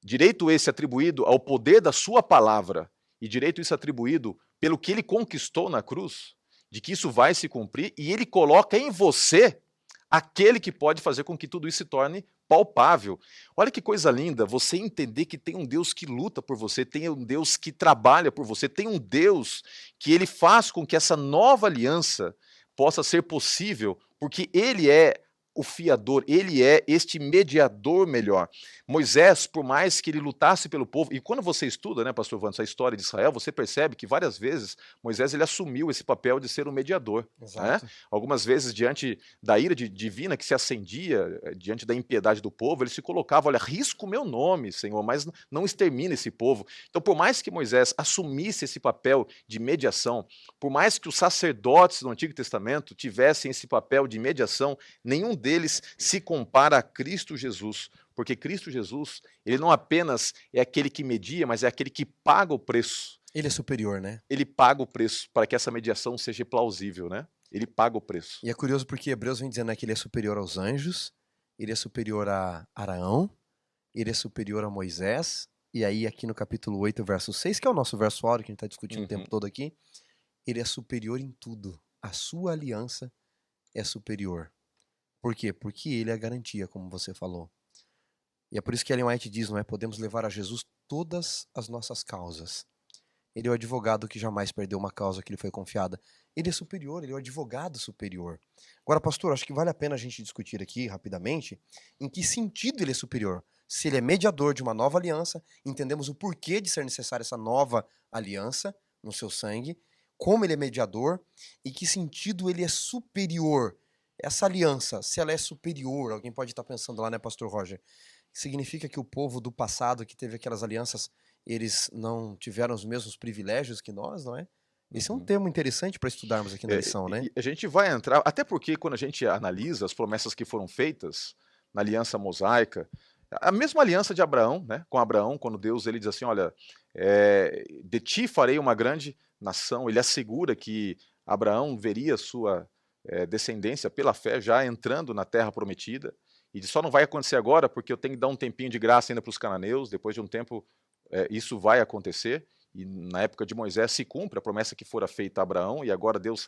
direito esse atribuído ao poder da sua palavra, e direito isso atribuído pelo que ele conquistou na cruz, de que isso vai se cumprir, e ele coloca em você aquele que pode fazer com que tudo isso se torne palpável. Olha que coisa linda, você entender que tem um Deus que luta por você, tem um Deus que trabalha por você, tem um Deus que ele faz com que essa nova aliança possa ser possível, porque ele é o fiador, ele é este mediador melhor. Moisés, por mais que ele lutasse pelo povo, e quando você estuda, né, pastor Vantos, a história de Israel, você percebe que várias vezes Moisés ele assumiu esse papel de ser um mediador. Né? Algumas vezes, diante da ira divina que se acendia, diante da impiedade do povo, ele se colocava, olha, risco o meu nome, Senhor, mas não extermina esse povo. Então, por mais que Moisés assumisse esse papel de mediação, por mais que os sacerdotes do Antigo Testamento tivessem esse papel de mediação, nenhum deles se compara a Cristo Jesus, porque Cristo Jesus, ele não apenas é aquele que media, mas é aquele que paga o preço. Ele é superior, né? Ele paga o preço para que essa mediação seja plausível, né? Ele paga o preço. E é curioso porque Hebreus vem dizendo que ele é superior aos anjos, ele é superior a Araão, ele é superior a Moisés, e aí aqui no capítulo 8, verso 6, que é o nosso verso áureo que a gente está discutindo o tempo todo aqui, ele é superior em tudo. A sua aliança é superior. Por quê? Porque ele é a garantia, como você falou. E é por isso que Ellen White diz, não é? Podemos levar a Jesus todas as nossas causas. Ele é o advogado que jamais perdeu uma causa que lhe foi confiada. Ele é superior, ele é o advogado superior. Agora, pastor, acho que vale a pena a gente discutir aqui, rapidamente, em que sentido ele é superior. Se ele é mediador de uma nova aliança, entendemos o porquê de ser necessária essa nova aliança no seu sangue, como ele é mediador e que sentido ele é superior. Essa aliança, se ela é superior, alguém pode estar pensando lá, né, pastor Roger? Significa que o povo do passado que teve aquelas alianças, eles não tiveram os mesmos privilégios que nós, não é? Esse é um termo interessante para estudarmos aqui na lição, né? A gente vai entrar, até porque quando a gente analisa as promessas que foram feitas na aliança mosaica, a mesma aliança de Abraão, né, com Abraão, quando Deus ele diz assim, olha, de ti farei uma grande nação, ele assegura que Abraão veria sua descendência pela fé já entrando na terra prometida, e só não vai acontecer agora porque eu tenho que dar um tempinho de graça ainda para os cananeus, depois de um tempo isso vai acontecer, e na época de Moisés se cumpre a promessa que fora feita a Abraão, e agora Deus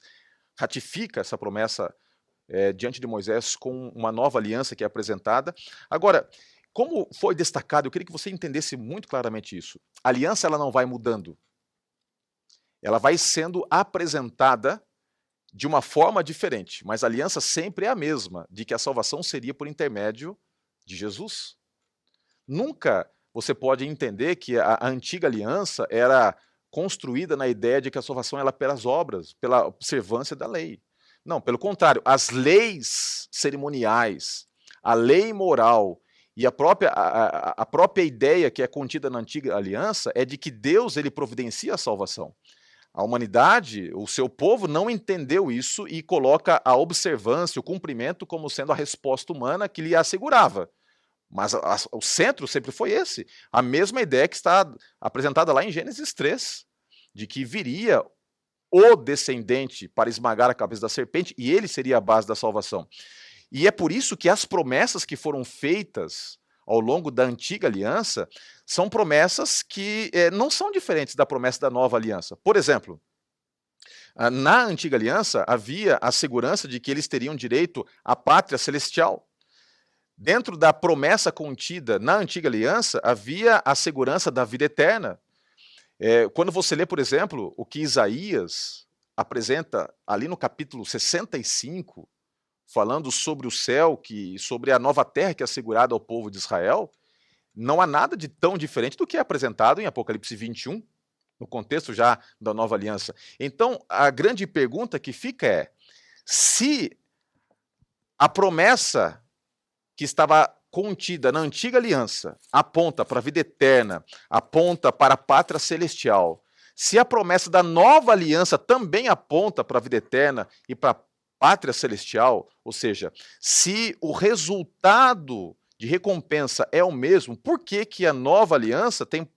ratifica essa promessa diante de Moisés com uma nova aliança que é apresentada. Agora, como foi destacado, eu queria que você entendesse muito claramente isso. A aliança ela não vai mudando, ela vai sendo apresentada de uma forma diferente, mas a aliança sempre é a mesma, de que a salvação seria por intermédio de Jesus. Nunca você pode entender que a antiga aliança era construída na ideia de que a salvação era pelas obras, pela observância da lei. Não, pelo contrário, as leis cerimoniais, a lei moral e a própria ideia que é contida na antiga aliança é de que Deus ele providencia a salvação. A humanidade, o seu povo, não entendeu isso e coloca a observância, o cumprimento, como sendo a resposta humana que lhe assegurava. Mas o centro sempre foi esse. A mesma ideia que está apresentada lá em Gênesis 3, de que viria o descendente para esmagar a cabeça da serpente e ele seria a base da salvação. E é por isso que as promessas que foram feitas ao longo da antiga aliança são promessas que não são diferentes da promessa da nova aliança. Por exemplo, na antiga aliança havia a segurança de que eles teriam direito à pátria celestial. Dentro da promessa contida na antiga aliança havia a segurança da vida eterna. Quando você lê, por exemplo, o que Isaías apresenta ali no capítulo 65, falando sobre o céu, sobre a nova terra que é assegurada ao povo de Israel, não há nada de tão diferente do que é apresentado em Apocalipse 21, no contexto já da nova aliança. Então, a grande pergunta que fica é, se a promessa que estava contida na antiga aliança aponta para a vida eterna, aponta para a pátria celestial, se a promessa da nova aliança também aponta para a vida eterna e para a pátria celestial, ou seja, se o resultado de recompensa é o mesmo, por que que a nova aliança tem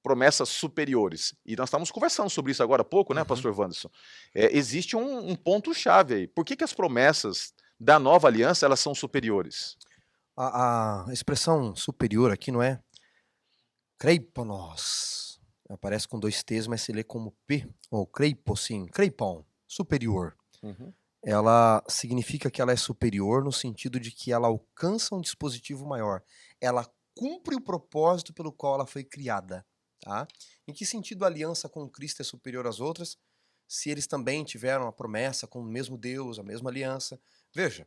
promessas superiores. E nós estávamos conversando sobre isso agora há pouco, né, Uhum. pastor Wanderson? Existe um ponto-chave aí. Por que que as promessas da nova aliança, elas são superiores? A expressão superior aqui não é kreiponos. Aparece com 2 T's, mas se lê como P, ou kreiposin, kreipon, superior. Uhum. Ela significa que ela é superior no sentido de que ela alcança um dispositivo maior. Ela cumpre o propósito pelo qual ela foi criada, tá? Em que sentido a aliança com Cristo é superior às outras? Se eles também tiveram a promessa com o mesmo Deus, a mesma aliança. Veja,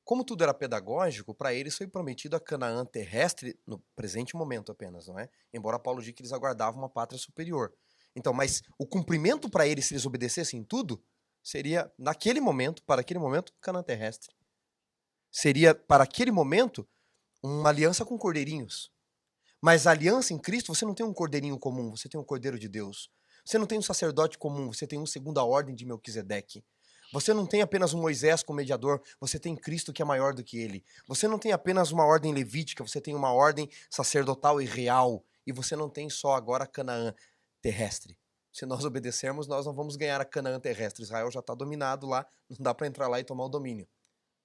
como tudo era pedagógico, para eles foi prometido a Canaã terrestre no presente momento apenas, não é? Embora Paulo diga que eles aguardavam uma pátria superior. Então, mas o cumprimento para eles, se eles obedecessem em tudo, seria, naquele momento, para aquele momento, Canaã terrestre. Seria, para aquele momento, uma aliança com cordeirinhos. Mas a aliança em Cristo, você não tem um cordeirinho comum, você tem um cordeiro de Deus. Você não tem um sacerdote comum, você tem um segunda ordem de Melquisedeque. Você não tem apenas um Moisés como mediador, você tem Cristo que é maior do que ele. Você não tem apenas uma ordem levítica, você tem uma ordem sacerdotal e real. E você não tem só agora Canaã terrestre. Se nós obedecermos, nós não vamos ganhar a Canaã terrestre. Israel já está dominado lá, não dá para entrar lá e tomar o domínio.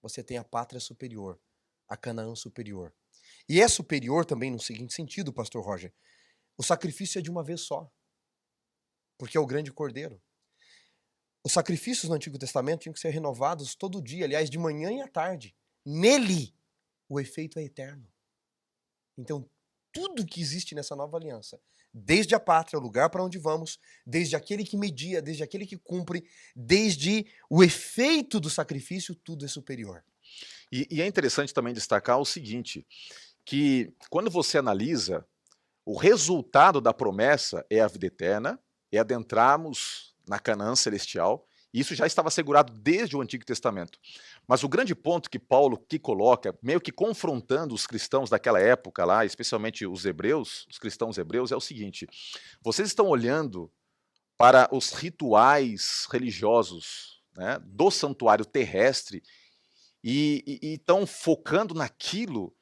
Você tem a pátria superior, a Canaã superior. E é superior também no seguinte sentido, pastor Roger. O sacrifício é de uma vez só, porque é o grande cordeiro. Os sacrifícios no Antigo Testamento tinham que ser renovados todo dia, aliás, de manhã e à tarde. Nele, o efeito é eterno. Então, tudo que existe nessa nova aliança, desde a pátria, o lugar para onde vamos, desde aquele que media, desde aquele que cumpre, desde o efeito do sacrifício, tudo é superior. E é interessante também destacar o seguinte, que quando você analisa, o resultado da promessa é a vida eterna, é adentrarmos na Canaã celestial, e isso já estava assegurado desde o Antigo Testamento. Mas o grande ponto que Paulo que coloca, meio que confrontando os cristãos daquela época lá, especialmente os hebreus, os cristãos hebreus, é o seguinte: vocês estão olhando para os rituais religiosos, né, do santuário terrestre e estão focando naquilo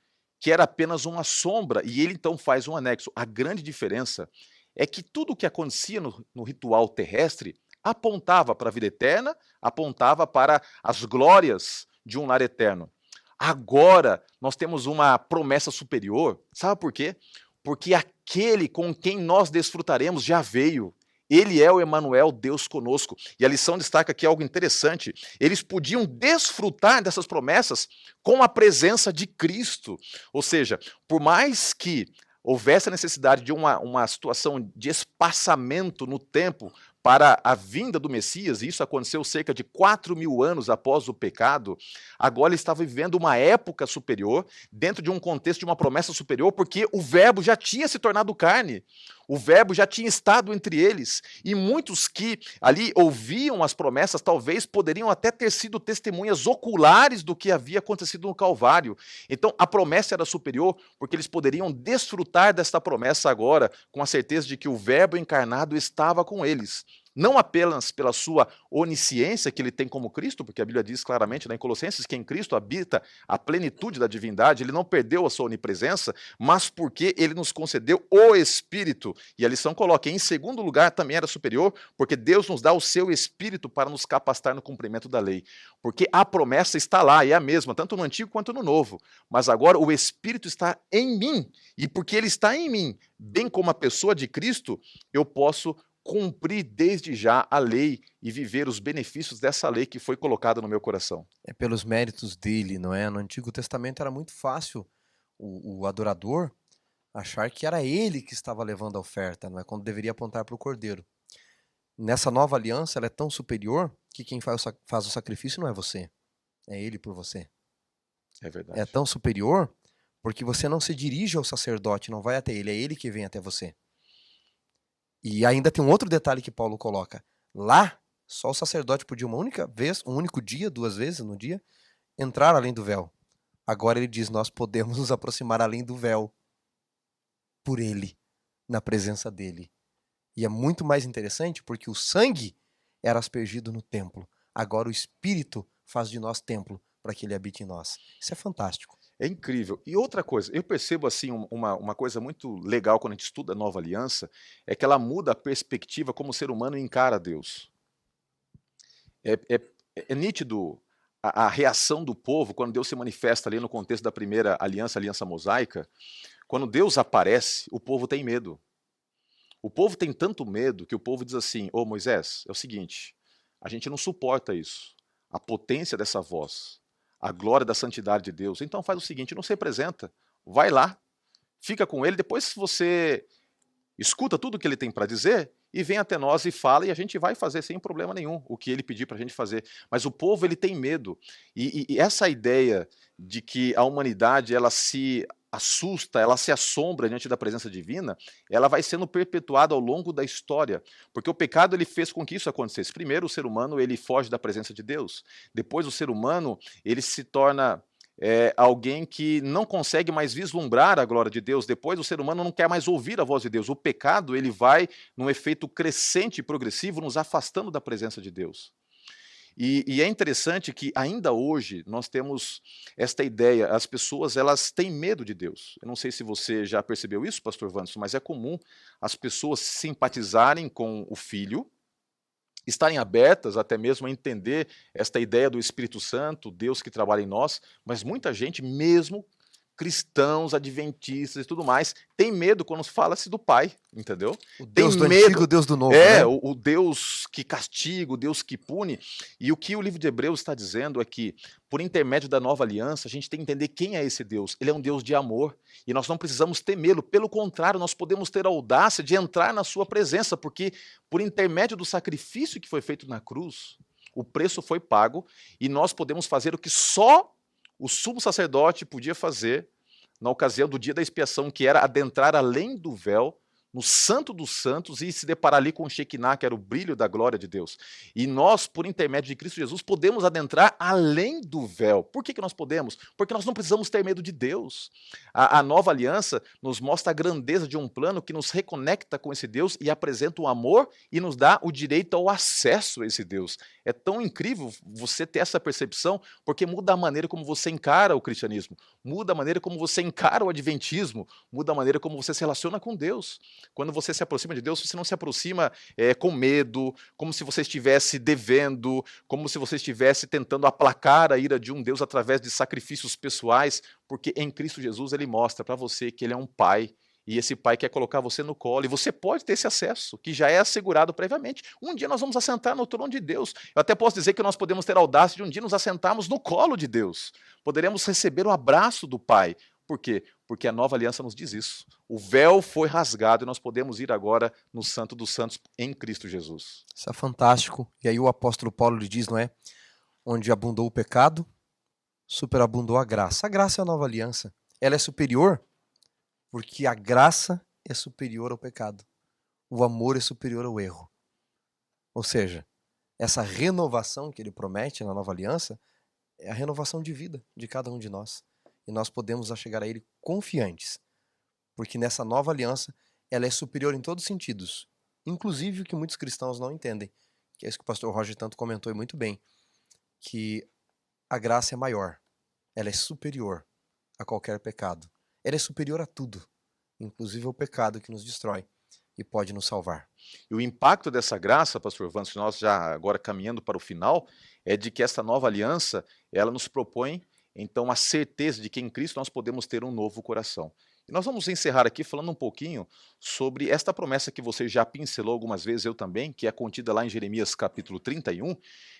que era apenas uma sombra, e ele então faz um anexo. A grande diferença é que tudo o que acontecia no ritual terrestre apontava para a vida eterna, apontava para as glórias de um lar eterno. Agora nós temos uma promessa superior, sabe por quê? Porque aquele com quem nós desfrutaremos já veio. Ele é o Emanuel, Deus conosco. E a lição destaca aqui algo interessante. Eles podiam desfrutar dessas promessas com a presença de Cristo. Ou seja, por mais que houvesse a necessidade de uma situação de espaçamento no tempo para a vinda do Messias, e isso aconteceu cerca de 4.000 anos após o pecado, agora ele estava vivendo uma época superior, dentro de um contexto de uma promessa superior, porque o verbo já tinha se tornado carne. O verbo já tinha estado entre eles, e muitos que ali ouviam as promessas talvez poderiam até ter sido testemunhas oculares do que havia acontecido no Calvário. Então a promessa era superior porque eles poderiam desfrutar desta promessa agora, com a certeza de que o verbo encarnado estava com eles. Não apenas pela sua onisciência que ele tem como Cristo, porque a Bíblia diz claramente em Colossenses que em Cristo habita a plenitude da divindade, ele não perdeu a sua onipresença, mas porque ele nos concedeu o Espírito. E a lição coloca, em segundo lugar, também era superior, porque Deus nos dá o seu Espírito para nos capacitar no cumprimento da lei. Porque a promessa está lá, é a mesma, tanto no Antigo quanto no Novo. Mas agora o Espírito está em mim, e porque ele está em mim, bem como a pessoa de Cristo, eu posso cumprir desde já a lei e viver os benefícios dessa lei que foi colocada no meu coração. É pelos méritos dele, não é? No Antigo Testamento era muito fácil o adorador achar que era ele que estava levando a oferta, não é? Quando deveria apontar para o cordeiro. Nessa nova aliança, ela é tão superior que quem faz o sacrifício não é você, é ele por você. É verdade. É tão superior porque você não se dirige ao sacerdote, não vai até ele, é ele que vem até você. E ainda tem um outro detalhe que Paulo coloca. Lá, só o sacerdote podia uma única vez, um único dia, 2 vezes no dia, entrar além do véu. Agora ele diz, nós podemos nos aproximar além do véu por ele, na presença dele. E é muito mais interessante porque o sangue era aspergido no templo. Agora o Espírito faz de nós templo para que ele habite em nós. Isso é fantástico. É incrível. E outra coisa, eu percebo assim uma coisa muito legal quando a gente estuda a Nova Aliança, é que ela muda a perspectiva como o ser humano encara Deus. É, é- é nítido a reação do povo quando Deus se manifesta ali no contexto da primeira aliança, a aliança mosaica. Quando Deus aparece, o povo tem medo. O povo tem tanto medo que o povo diz assim: Ô Moisés, é o seguinte, a gente não suporta isso. A potência dessa voz, a glória da santidade de Deus. Então faz o seguinte: não se apresenta, vai lá, fica com ele, depois você escuta tudo que ele tem para dizer e vem até nós e fala, e a gente vai fazer sem problema nenhum o que ele pedir para a gente fazer. Mas o povo ele tem medo. E essa ideia de que a humanidade ela se assusta, ela se assombra diante da presença divina, ela vai sendo perpetuada ao longo da história, porque o pecado ele fez com que isso acontecesse. Primeiro, o ser humano ele foge da presença de Deus. Depois, o ser humano ele se torna alguém que não consegue mais vislumbrar a glória de Deus. Depois, o ser humano não quer mais ouvir a voz de Deus. O pecado ele vai, num efeito crescente e progressivo, nos afastando da presença de Deus. E é interessante que ainda hoje nós temos esta ideia, as pessoas elas têm medo de Deus. Eu não sei se você já percebeu isso, pastor Wanderson, mas é comum as pessoas simpatizarem com o Filho, estarem abertas até mesmo a entender esta ideia do Espírito Santo, Deus que trabalha em nós, mas muita gente, mesmo cristãos, adventistas e tudo mais, tem medo quando fala-se do Pai, entendeu? O Tem Deus do medo. antigo, o Deus do novo, né? O Deus que castiga, o Deus que pune. E o que o livro de Hebreus está dizendo é que, por intermédio da nova aliança, a gente tem que entender quem é esse Deus. Ele é um Deus de amor. E nós não precisamos temê-lo. Pelo contrário, nós podemos ter a audácia de entrar na sua presença, porque por intermédio do sacrifício que foi feito na cruz, o preço foi pago e nós podemos fazer o que só o sumo sacerdote podia fazer na ocasião do dia da expiação, que era adentrar além do véu, no Santo dos Santos, e se deparar ali com o Shekinah, que era o brilho da glória de Deus. E nós, por intermédio de Cristo Jesus, podemos adentrar além do véu. Por que nós podemos? Porque nós não precisamos ter medo de Deus. A nova aliança nos mostra a grandeza de um plano que nos reconecta com esse Deus e apresenta o amor e nos dá o direito ao acesso a esse Deus. É tão incrível você ter essa percepção, porque muda a maneira como você encara o cristianismo, muda a maneira como você encara o adventismo, muda a maneira como você se relaciona com Deus. Quando você se aproxima de Deus, você não se aproxima com medo, como se você estivesse devendo, como se você estivesse tentando aplacar a ira de um Deus através de sacrifícios pessoais, porque em Cristo Jesus ele mostra para você que ele é um pai, e esse pai quer colocar você no colo, e você pode ter esse acesso, que já é assegurado previamente. Um dia nós vamos assentar no trono de Deus. Eu até posso dizer que nós podemos ter a audácia de um dia nos assentarmos no colo de Deus. Poderemos receber o abraço do Pai. Por quê? Porque a nova aliança nos diz isso. O véu foi rasgado e nós podemos ir agora no Santo dos Santos em Cristo Jesus. Isso é fantástico. E aí o apóstolo Paulo lhe diz, não é? Onde abundou o pecado, superabundou a graça. A graça é a nova aliança. Ela é superior porque a graça é superior ao pecado. O amor é superior ao erro. Ou seja, essa renovação que ele promete na nova aliança é a renovação de vida de cada um de nós. E nós podemos chegar a ele confiantes, porque nessa nova aliança ela é superior em todos os sentidos, inclusive o que muitos cristãos não entendem, que é isso que o pastor Roger tanto comentou e muito bem, que a graça é maior, ela é superior a qualquer pecado, ela é superior a tudo, inclusive ao pecado que nos destrói e pode nos salvar. E o impacto dessa graça, pastor Wanderson, nós já agora caminhando para o final, é de que essa nova aliança, ela nos propõe então a certeza de que em Cristo nós podemos ter um novo coração. E nós vamos encerrar aqui falando um pouquinho sobre esta promessa que você já pincelou algumas vezes, eu também, que é contida lá em Jeremias capítulo 31,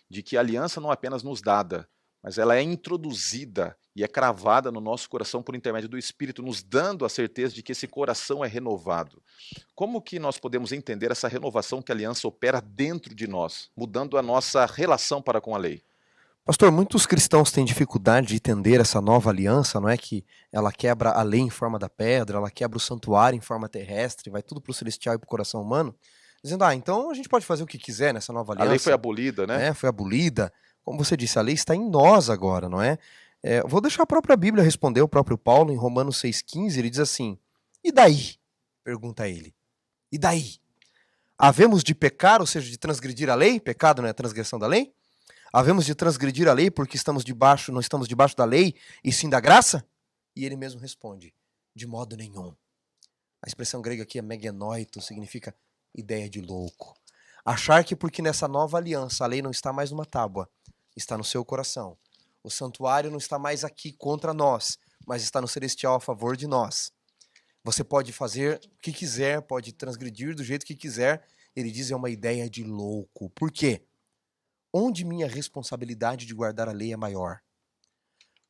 de que a aliança não é apenas nos dada, mas ela é introduzida e é cravada no nosso coração por intermédio do Espírito, nos dando a certeza de que esse coração é renovado. Como que nós podemos entender essa renovação que a aliança opera dentro de nós, mudando a nossa relação para com a lei? Pastor, muitos cristãos têm dificuldade de entender essa nova aliança, não é que ela quebra a lei em forma da pedra, ela quebra o santuário em forma terrestre, vai tudo para o celestial e para o coração humano, dizendo, então a gente pode fazer o que quiser nessa nova aliança. A lei foi abolida, né? Foi abolida. Como você disse, a lei está em nós agora, não é? Vou deixar a própria Bíblia responder, o próprio Paulo, em Romanos 6,15, ele diz assim, e daí? Pergunta ele. E daí? Havemos de pecar, ou seja, de transgredir a lei? Pecado não é a transgressão da lei? Havemos de transgredir a lei porque não estamos debaixo da lei e sim da graça? E ele mesmo responde, de modo nenhum. A expressão grega aqui é megenoito, significa ideia de louco. Achar que porque nessa nova aliança a lei não está mais numa tábua, está no seu coração. O santuário não está mais aqui contra nós, mas está no celestial a favor de nós. Você pode fazer o que quiser, pode transgredir do jeito que quiser. Ele diz é uma ideia de louco. Por quê? Onde minha responsabilidade de guardar a lei é maior?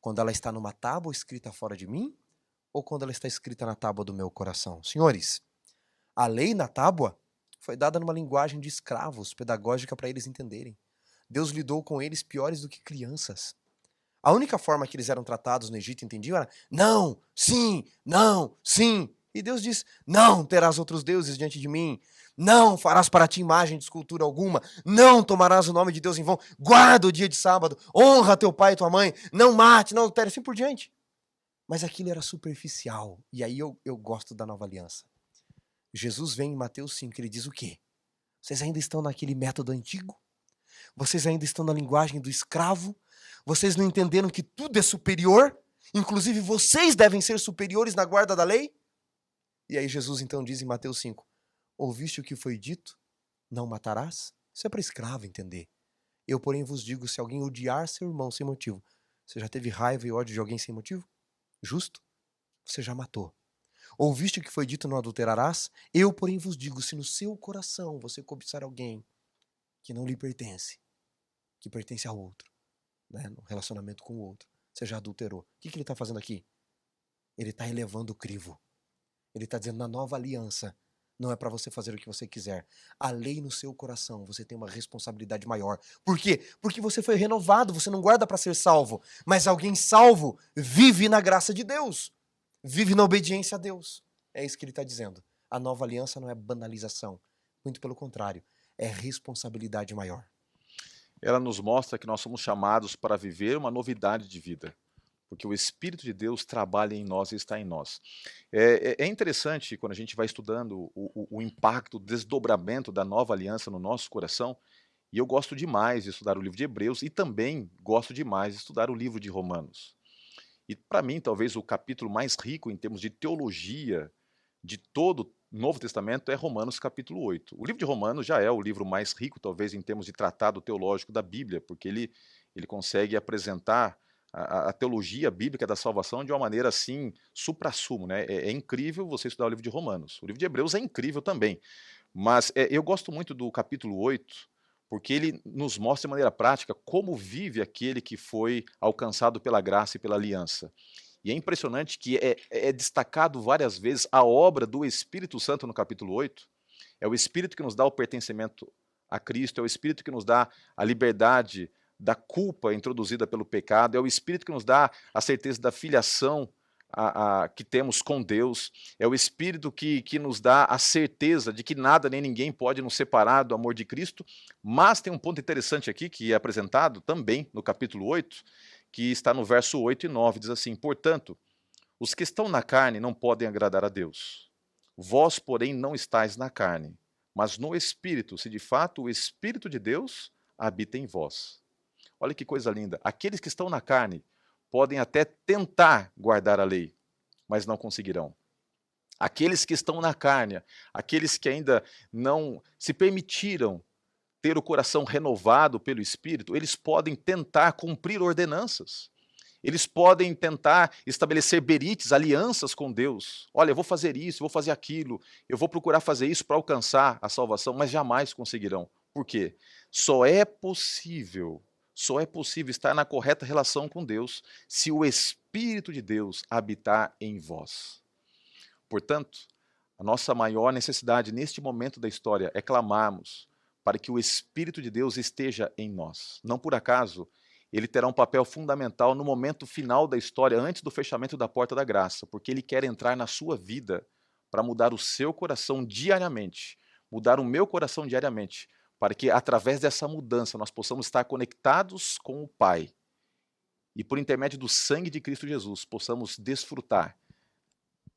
Quando ela está numa tábua escrita fora de mim? Ou quando ela está escrita na tábua do meu coração? Senhores, a lei na tábua foi dada numa linguagem de escravos, pedagógica para eles entenderem. Deus lidou com eles piores do que crianças. A única forma que eles eram tratados no Egito, entendiam, era não, sim, não, sim. E Deus diz, não terás outros deuses diante de mim, não farás para ti imagem de escultura alguma, não tomarás o nome de Deus em vão, guarda o dia de sábado, honra teu pai e tua mãe, não mate, não adultere, assim por diante. Mas aquilo era superficial, e aí eu gosto da nova aliança. Jesus vem em Mateus 5, ele diz o quê? Vocês ainda estão naquele método antigo? Vocês ainda estão na linguagem do escravo? Vocês não entenderam que tudo é superior? Inclusive vocês devem ser superiores na guarda da lei? E aí Jesus então diz em Mateus 5, ouviste o que foi dito? Não matarás? Isso é para escravo entender. Eu, porém, vos digo, se alguém odiar seu irmão sem motivo, você já teve raiva e ódio de alguém sem motivo? Justo? Você já matou. Ouviste o que foi dito, não adulterarás? Eu, porém, vos digo, se no seu coração você cobiçar alguém que não lhe pertence, que pertence a outro, né, no relacionamento com o outro, você já adulterou. O que ele está fazendo aqui? Ele está elevando o crivo. Ele está dizendo, na nova aliança, não é para você fazer o que você quiser. A lei no seu coração, você tem uma responsabilidade maior. Por quê? Porque você foi renovado, você não guarda para ser salvo. Mas alguém salvo vive na graça de Deus. Vive na obediência a Deus. É isso que ele está dizendo. A nova aliança não é banalização. Muito pelo contrário, é responsabilidade maior. Ela nos mostra que nós somos chamados para viver uma novidade de vida, porque o Espírito de Deus trabalha em nós e está em nós. É interessante quando a gente vai estudando o impacto, o desdobramento da nova aliança no nosso coração, e eu gosto demais de estudar o livro de Hebreus e também gosto demais de estudar o livro de Romanos. E para mim, talvez o capítulo mais rico em termos de teologia de todo o Novo Testamento é Romanos capítulo 8. O livro de Romanos já é o livro mais rico, talvez, em termos de tratado teológico da Bíblia, porque ele consegue apresentar a teologia bíblica da salvação de uma maneira assim, suprassumo, né? É incrível você estudar o livro de Romanos. O livro de Hebreus é incrível também. Mas eu gosto muito do capítulo 8, porque ele nos mostra de maneira prática como vive aquele que foi alcançado pela graça e pela aliança. E é impressionante que é destacado várias vezes a obra do Espírito Santo no capítulo 8. É o Espírito que nos dá o pertencimento a Cristo, é o Espírito que nos dá a liberdade da culpa introduzida pelo pecado, é o Espírito que nos dá a certeza da filiação que temos com Deus, é o Espírito que nos dá a certeza de que nada nem ninguém pode nos separar do amor de Cristo, mas tem um ponto interessante aqui que é apresentado também no capítulo 8, que está no verso 8 e 9, diz assim, portanto, os que estão na carne não podem agradar a Deus. Vós, porém, não estáis na carne, mas no Espírito, se de fato o Espírito de Deus habita em vós. Olha que coisa linda. Aqueles que estão na carne podem até tentar guardar a lei, mas não conseguirão. Aqueles que estão na carne, aqueles que ainda não se permitiram ter o coração renovado pelo Espírito, eles podem tentar cumprir ordenanças. Eles podem tentar estabelecer berites, alianças com Deus. Olha, eu vou fazer isso, eu vou fazer aquilo, eu vou procurar fazer isso para alcançar a salvação, mas jamais conseguirão. Por quê? Só é possível estar na correta relação com Deus se o Espírito de Deus habitar em vós. Portanto, a nossa maior necessidade neste momento da história é clamarmos para que o Espírito de Deus esteja em nós. Não por acaso, ele terá um papel fundamental no momento final da história, antes do fechamento da porta da graça, porque ele quer entrar na sua vida para mudar o seu coração diariamente, mudar o meu coração diariamente, para que através dessa mudança nós possamos estar conectados com o Pai e por intermédio do sangue de Cristo Jesus possamos desfrutar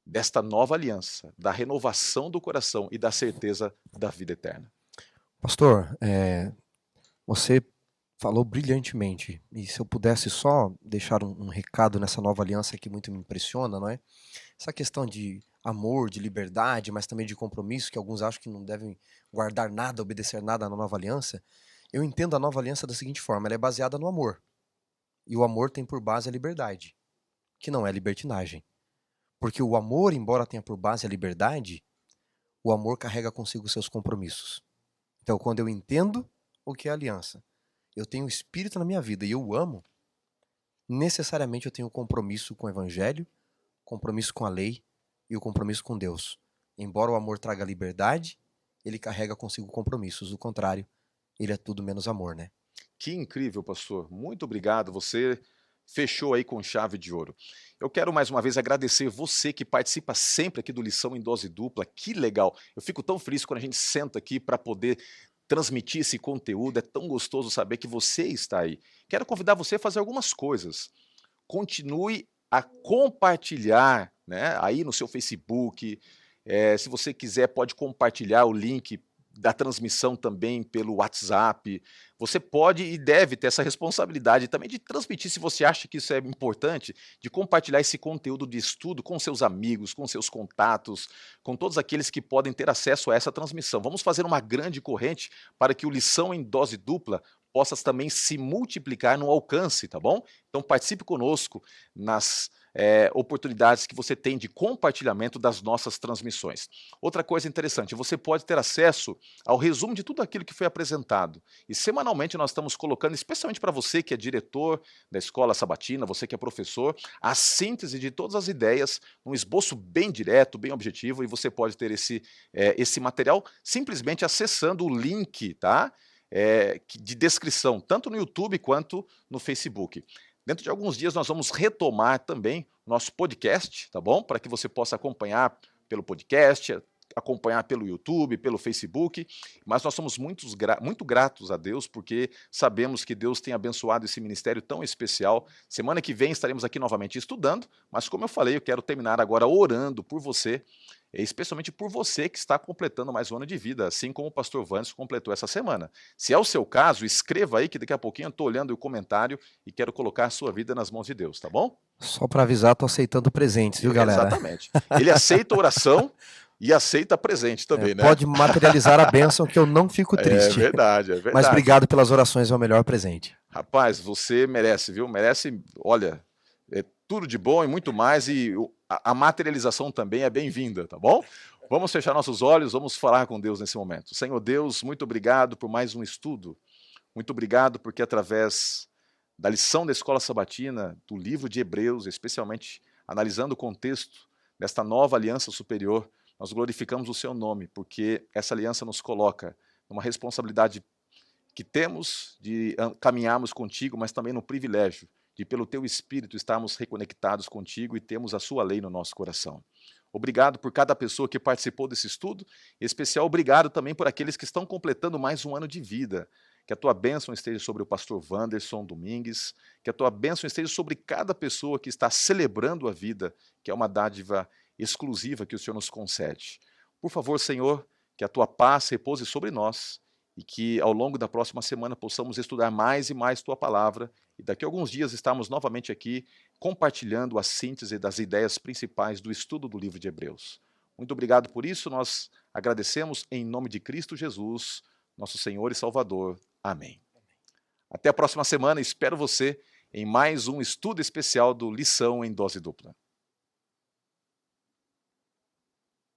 desta nova aliança, da renovação do coração e da certeza da vida eterna. Pastor, você Falou brilhantemente. E se eu pudesse só deixar um recado nessa nova aliança que muito me impressiona, não é? Essa questão de amor, de liberdade, mas também de compromisso, que alguns acham que não devem guardar nada, obedecer nada na nova aliança. Eu entendo a nova aliança da seguinte forma: ela é baseada no amor. E o amor tem por base a liberdade, que não é libertinagem. Porque o amor, embora tenha por base a liberdade, o amor carrega consigo seus compromissos. Então, quando eu entendo o que é aliança, eu tenho o Espírito na minha vida e eu o amo, necessariamente eu tenho compromisso com o Evangelho, compromisso com a lei e o compromisso com Deus. Embora o amor traga liberdade, ele carrega consigo compromissos. Do contrário, ele é tudo menos amor, né? Que incrível, pastor. Muito obrigado. Você fechou aí com chave de ouro. Eu quero mais uma vez agradecer você que participa sempre aqui do Lição em Dose Dupla. Que legal. Eu fico tão feliz quando a gente senta aqui para poder transmitir esse conteúdo. É tão gostoso saber que você está aí. Quero convidar você a fazer algumas coisas. Continue a compartilhar, né, aí no seu Facebook. Se você quiser, pode compartilhar o link da transmissão também pelo WhatsApp. Você pode e deve ter essa responsabilidade também de transmitir, se você acha que isso é importante, de compartilhar esse conteúdo de estudo com seus amigos, com seus contatos, com todos aqueles que podem ter acesso a essa transmissão. Vamos fazer uma grande corrente para que o Lição em Dose Dupla possa também se multiplicar no alcance, tá bom? Então participe conosco nas oportunidades que você tem de compartilhamento das nossas transmissões. Outra coisa interessante, você pode ter acesso ao resumo de tudo aquilo que foi apresentado. E semanalmente nós estamos colocando, especialmente para você que é diretor da Escola Sabatina, você que é professor, a síntese de todas as ideias, um esboço bem direto, bem objetivo, e você pode ter esse material simplesmente acessando o link, tá? De descrição, tanto no YouTube quanto no Facebook. Dentro de alguns dias nós vamos retomar também nosso podcast, tá bom? Para que você possa acompanhar pelo podcast, acompanhar pelo YouTube, pelo Facebook, mas nós somos muito gratos a Deus, porque sabemos que Deus tem abençoado esse ministério tão especial. Semana que vem estaremos aqui novamente estudando, mas como eu falei, eu quero terminar agora orando por você, especialmente por você que está completando mais um ano de vida, assim como o pastor Vandes completou essa semana. Se é o seu caso, escreva aí que daqui a pouquinho eu estou olhando o comentário e quero colocar a sua vida nas mãos de Deus, tá bom? Só para avisar, tô aceitando presentes, viu, galera? Exatamente. Ele aceita oração e aceita presente também, né? Pode materializar a bênção que eu não fico triste. É verdade, é verdade. Mas obrigado pelas orações, é o melhor presente. Rapaz, você merece, viu? Merece, olha, tudo de bom e muito mais, e a materialização também é bem-vinda, tá bom? Vamos fechar nossos olhos, vamos falar com Deus nesse momento. Senhor Deus, muito obrigado por mais um estudo. Muito obrigado porque através da lição da Escola Sabatina, do livro de Hebreus, especialmente analisando o contexto desta nova aliança superior, nós glorificamos o seu nome, porque essa aliança nos coloca numa responsabilidade que temos de caminharmos contigo, mas também no privilégio de, pelo teu Espírito, estarmos reconectados contigo e termos a sua lei no nosso coração. Obrigado por cada pessoa que participou desse estudo, em especial obrigado também por aqueles que estão completando mais um ano de vida. Que a tua bênção esteja sobre o pastor Wanderson Domingues, que a tua bênção esteja sobre cada pessoa que está celebrando a vida, que é uma dádiva exclusiva que o Senhor nos concede. Por favor, Senhor, que a tua paz repouse sobre nós e que ao longo da próxima semana possamos estudar mais e mais tua palavra e daqui a alguns dias estarmos novamente aqui compartilhando a síntese das ideias principais do estudo do livro de Hebreus. Muito obrigado por isso, nós agradecemos em nome de Cristo Jesus, nosso Senhor e Salvador. Amém. Até a próxima semana, espero você em mais um estudo especial do Lição em Dose Dupla.